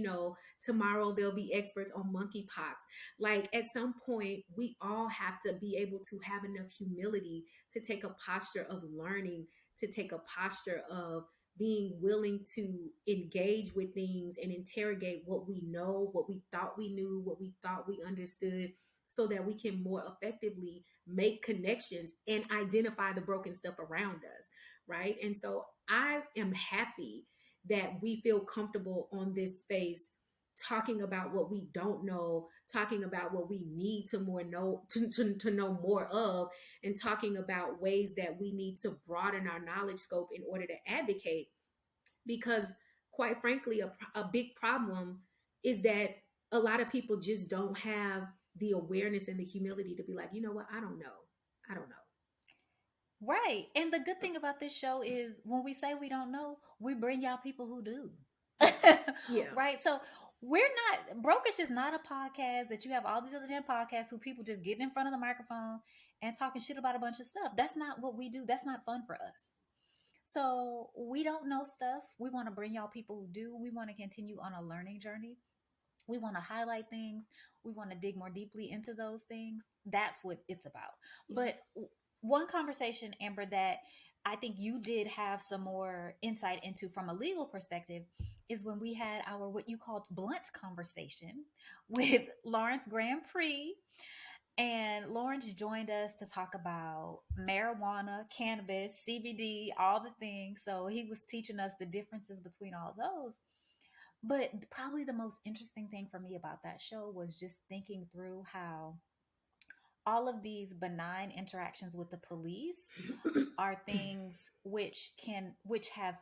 tomorrow there'll be experts on monkeypox. Like, at some point we all have to be able to have enough humility to take a posture of learning, to take a posture of being willing to engage with things and interrogate what we know, what we thought we knew, what we thought we understood, so that we can more effectively make connections and identify the broken stuff around us, right? And so I am happy that we feel comfortable on this space, talking about what we don't know, talking about what we need to more know to know more of, and talking about ways that we need to broaden our knowledge scope in order to advocate. Because, quite frankly, a big problem is that a lot of people just don't have the awareness and the humility to be like, you know what, I don't know. Right. And the good thing about this show is when we say we don't know, we bring y'all people who do. Yeah. Right. So we're not, Brokish is not a podcast that you have all these other 10 podcasts who people just getting in front of the microphone and talking shit about a bunch of stuff. That's not what we do. That's not fun for us. So we don't know stuff. We want to bring y'all people who do. We want to continue on a learning journey. We want to highlight things. We want to dig more deeply into those things. That's what it's about. Yeah. But one conversation, Amber, that I think you did have some more insight into from a legal perspective is when we had our what you called blunt conversation with Lawrence Grand Prix. And Lawrence joined us to talk about marijuana, cannabis, CBD, all the things. So he was teaching us the differences between all those. But probably the most interesting thing for me about that show was just thinking through how all of these benign interactions with the police are things which have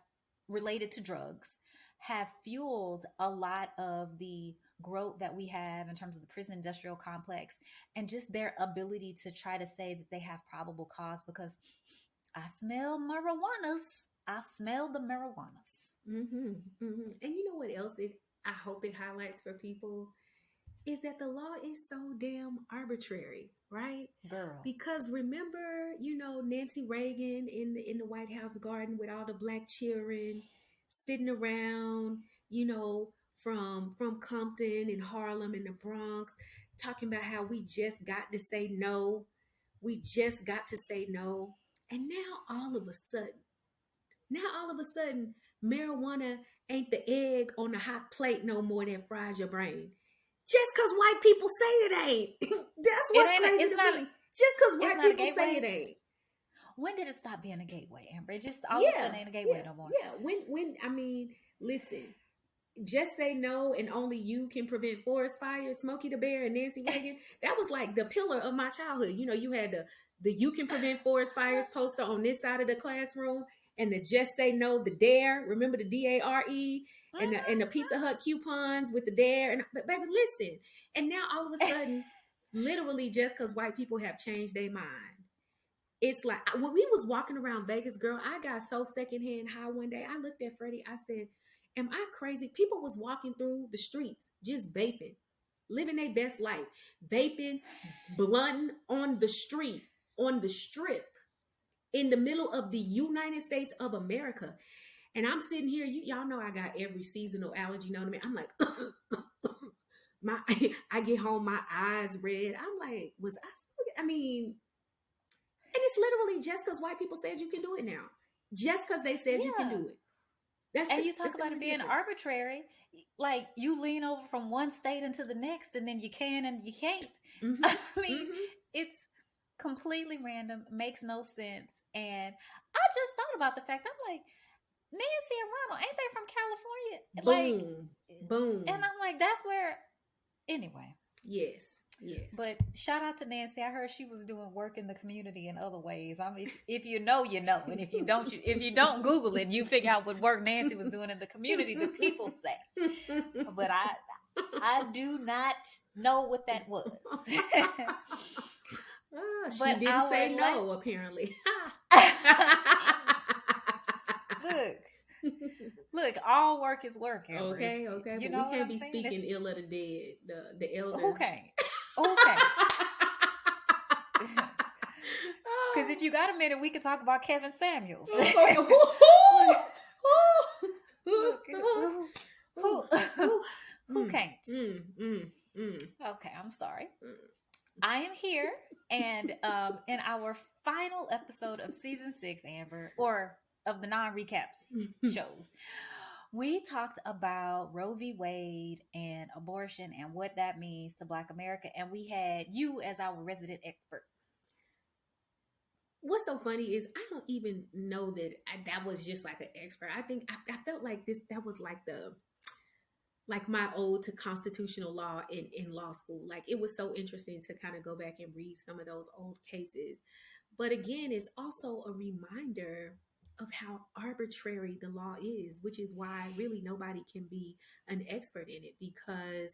related to drugs, have fueled a lot of the growth that we have in terms of the prison industrial complex, and just their ability to try to say that they have probable cause because I smell marijuanas. I smell the marijuanas. And you know what else I hope it highlights for people is that the law is so damn arbitrary, right? Girl. Because remember, Nancy Reagan in the White House garden with all the black children sitting around, from Compton and Harlem and the Bronx, talking about how we just got to say no. We just got to say no. And now all of a sudden, marijuana ain't the egg on the hot plate no more that fries your brain. Just because white people say it ain't. That's It what's ain't. crazy It's to not. me. Just because It's white not a people say gateway. it ain't. When did it stop being a gateway, Amber? It just all of a Yeah, sudden ain't a gateway yeah, no more. yeah. When I mean, listen, just say no and only you can prevent forest fires. Smokey the Bear and Nancy Reagan. That was like the pillar of my childhood. You had the you can prevent forest fires poster on this side of the classroom, and the just say no, the dare. Remember the DARE and the Pizza Hut coupons with the dare. And but baby, listen. And now all of a sudden, literally just because white people have changed their mind, it's like when we was walking around Vegas, girl, I got so secondhand high one day. I looked at Freddie. I said, "Am I crazy?" People was walking through the streets just vaping, living their best life, vaping, blunt on the street, on the strip, in the middle of the United States of America. And I'm sitting here. Y'all know I got every seasonal allergy known to me. I'm like, my I get home, my eyes red. I'm like, was I smoking? I mean, and it's literally just because white people said you can do it now. Just because they said you can Yeah. do it. That's And you talk the about it only being difference. arbitrary. Like you lean over from one state into the next, and then you can and you can't. Mm-hmm. I mean, Mm-hmm. it's completely random, makes no sense. And I just thought about the fact I'm like, Nancy and Ronald, ain't they from California? Like, Boom. and Boom. I'm like, that's where. Anyway, Yes. Yes. but shout out to Nancy. I heard she was doing work in the community in other ways. I mean, if you know, you know, and if you don't Google it, you figure out what work Nancy was doing in the community. The people say, but I do not know what that was. She But didn't say no, apparently. look, look, all work is work, Amber. If Okay, okay, you but we know what can't I'm be saying, speaking it's ill of the dead, the who elders. can't, who can't. Because if you got a minute, we could talk about Kevin Samuels. look, look, who, who can't? Okay, I'm sorry. I am here, and in our final episode of season 6, Amber, or of the non-recaps shows, we talked about Roe v. Wade and abortion and what that means to Black America, and we had you as our resident expert. What's so funny is I don't even know that that was just like an expert. I think I felt like that was like my ode to constitutional law in law school. Like it was so interesting to kind of go back and read some of those old cases. But again, it's also a reminder of how arbitrary the law is, which is why really nobody can be an expert in it because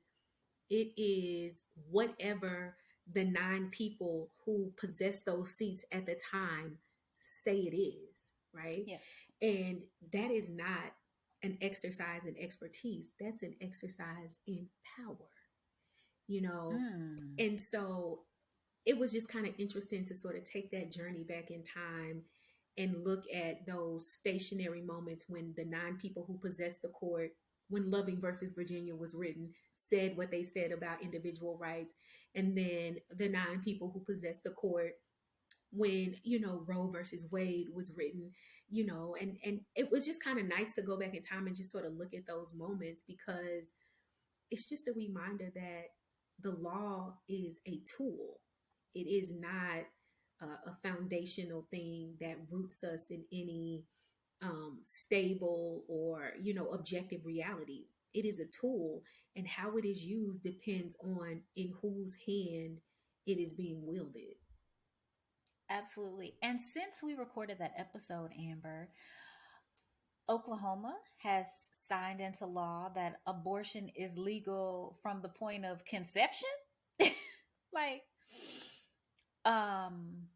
it is whatever the 9 people who possess those seats at the time say it is, right? Yes. And that is not an exercise in expertise, that's an exercise in power, you know? Mm. And so it was just kind of interesting to sort of take that journey back in time and look at those stationary moments when the 9 people who possessed the court, when Loving versus Virginia was written, said what they said about individual rights. And then the 9 people who possessed the court when, Roe versus Wade was written, and it was just kind of nice to go back in time and just sort of look at those moments because it's just a reminder that the law is a tool. It is not a foundational thing that roots us in any stable or objective reality. It is a tool, and how it is used depends on in whose hand it is being wielded. Absolutely. And since we recorded that episode, Amber, Oklahoma has signed into law that abortion is legal from the point of conception. like, um,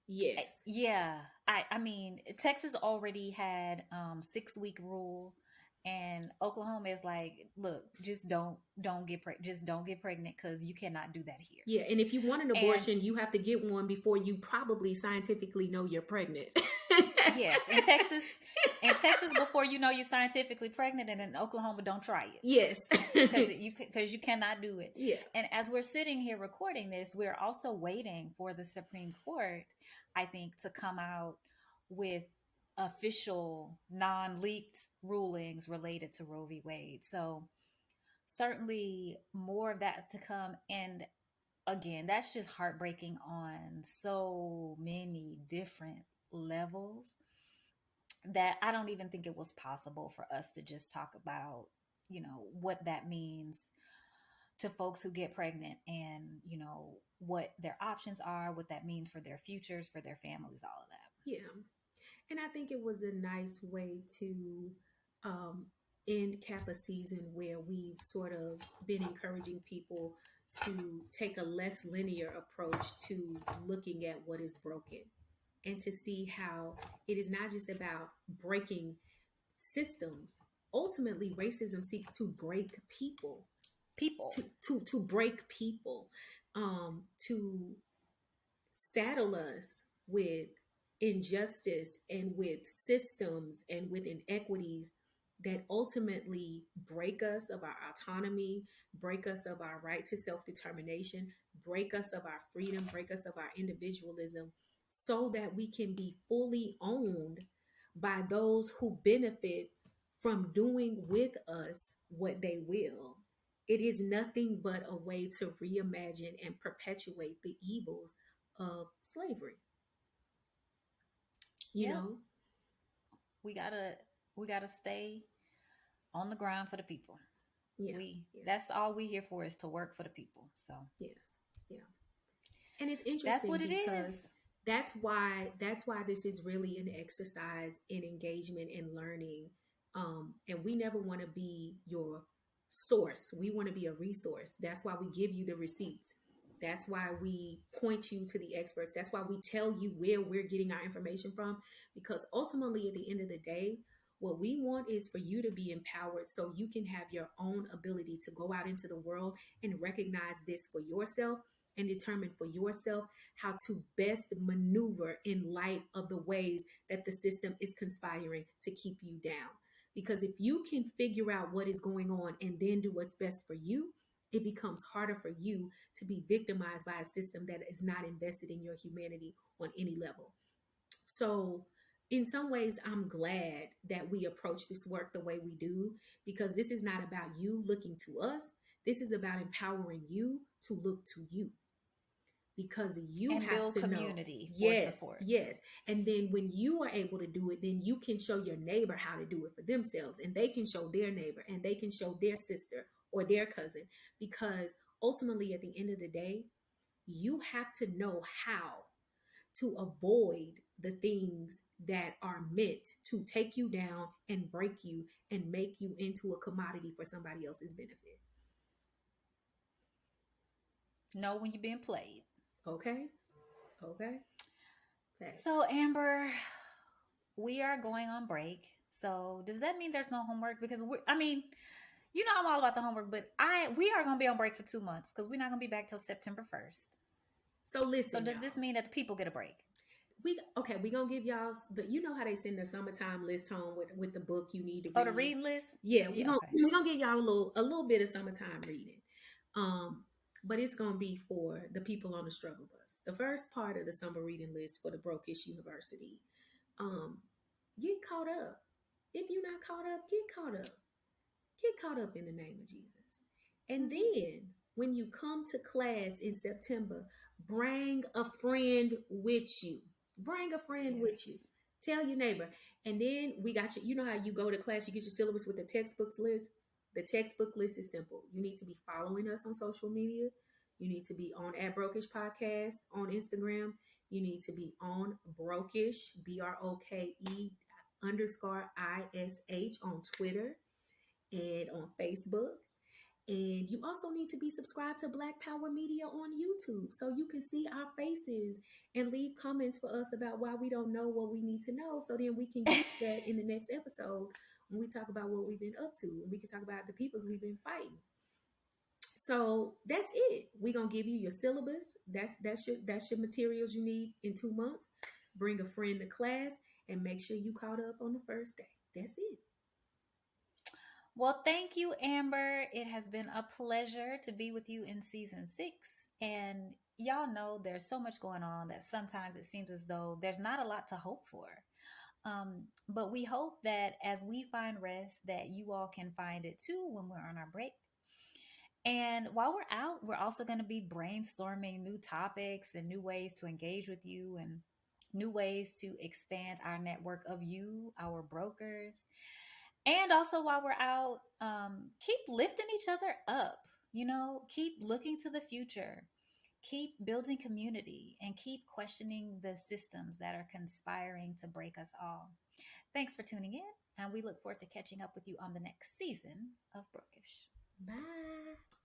Yes. yeah. I mean, Texas already had 6-week rule, And Oklahoma is like, look, just don't get pregnant because you cannot do that here. Yeah, and if you want an And abortion, you have to get one before you probably scientifically know you're pregnant. yes, in Texas, before you know you're scientifically pregnant, and in Oklahoma, don't try it Yes. because you cannot do it. Yeah. And as we're sitting here recording this, we're also waiting for the Supreme Court, I think, to come out with official non-leaked rulings related to Roe v. Wade. So certainly more of that to come. And again, that's just heartbreaking on so many different levels that I don't even think it was possible for us to just talk about, what that means to folks who get pregnant and, what their options are, what that means for their futures, for their families, all of that. Yeah. And I think it was a nice way to um, end Kappa season where we've sort of been encouraging people to take a less linear approach to looking at what is broken and to see how it is not just about breaking systems. Ultimately, racism seeks to break people, People. to break people, to saddle us with injustice and with systems and with inequities that ultimately break us of our autonomy, break us of our right to self determination, break us of our freedom, break us of our individualism, so that we can be fully owned by those who benefit from doing with us what they will. It is nothing but a way to reimagine and perpetuate the evils of slavery, you Yep. know? We gotta we gotta stay on the ground for the people. Yeah, We yeah, That's all we here for, is to work for the people. So yes, yeah. And it's that's interesting what it is. because that's why this is really an exercise in engagement and learning. And we never want to be your source. We want to be a resource. That's why we give you the receipts. That's why we point you to the experts. That's why we tell you where we're getting our information from. Because ultimately, at the end of the day, what we want is for you to be empowered so you can have your own ability to go out into the world and recognize this for yourself and determine for yourself how to best maneuver in light of the ways that the system is conspiring to keep you down. Because if you can figure out what is going on and then do what's best for you, it becomes harder for you to be victimized by a system that is not invested in your humanity on any level. So, in some ways, I'm glad that we approach this work the way we do because this is not about you looking to us. This is about empowering you to look to you because you And have build to know. community for Yes, support. yes. And then when you are able to do it, then you can show your neighbor how to do it for themselves, and they can show their neighbor, and they can show their sister or their cousin. Because ultimately, at the end of the day, you have to know how to avoid the things that are meant to take you down and break you and make you into a commodity for somebody else's benefit. Know when you're being played. Okay? Okay? So Thanks. Amber, we are going on break. So does that mean there's no homework? Because I mean, I'm all about the homework, but we are going to be on break for 2 months because we're not going to be back till September 1st. So So listen, does this y'all. mean that the people get a break? We gonna give y'all how they send the summertime list home with the book you need to Oh, the read. reading list? Yeah, Yeah, okay. we gonna give y'all a little bit of summertime reading. But it's gonna be for the people on the struggle bus. The first part of the summer reading list for the Brokish University. Um, get caught up. If you're not caught up, get caught up. Get caught up in the name of Jesus. And Mm-hmm. then when you come to class in September, bring a friend with you. Bring a friend with you. Yes. Tell your neighbor. And then we got you. You know how you go to class, you get your syllabus with the textbooks list? The textbook list is simple. You need to be following us on social media. You need to be on at Brokish Podcast on Instagram. You need to be on Brokish, BROKE_ISH on Twitter and on Facebook. And you also need to be subscribed to Black Power Media on YouTube so you can see our faces and leave comments for us about why we don't know what we need to know. So then we can use that in the next episode and we talk about what we've been up to, and we can talk about the peoples we've been fighting. So that's it. We're gonna give you your syllabus. That's your materials you need in 2 months. Bring a friend to class and make sure you caught up on the first day. That's it. Well, thank you, Amber. It has been a pleasure to be with you in season 6. And y'all know there's so much going on that sometimes it seems as though there's not a lot to hope for. But we hope that as we find rest, that you all can find it too when we're on our break. And while we're out, we're also going to be brainstorming new topics and new ways to engage with you and new ways to expand our network of you, our brokers. And also, while we're out, keep lifting each other up. Keep looking to the future, keep building community, and keep questioning the systems that are conspiring to break us all. Thanks for tuning in, and we look forward to catching up with you on the next season of Brookish. Bye.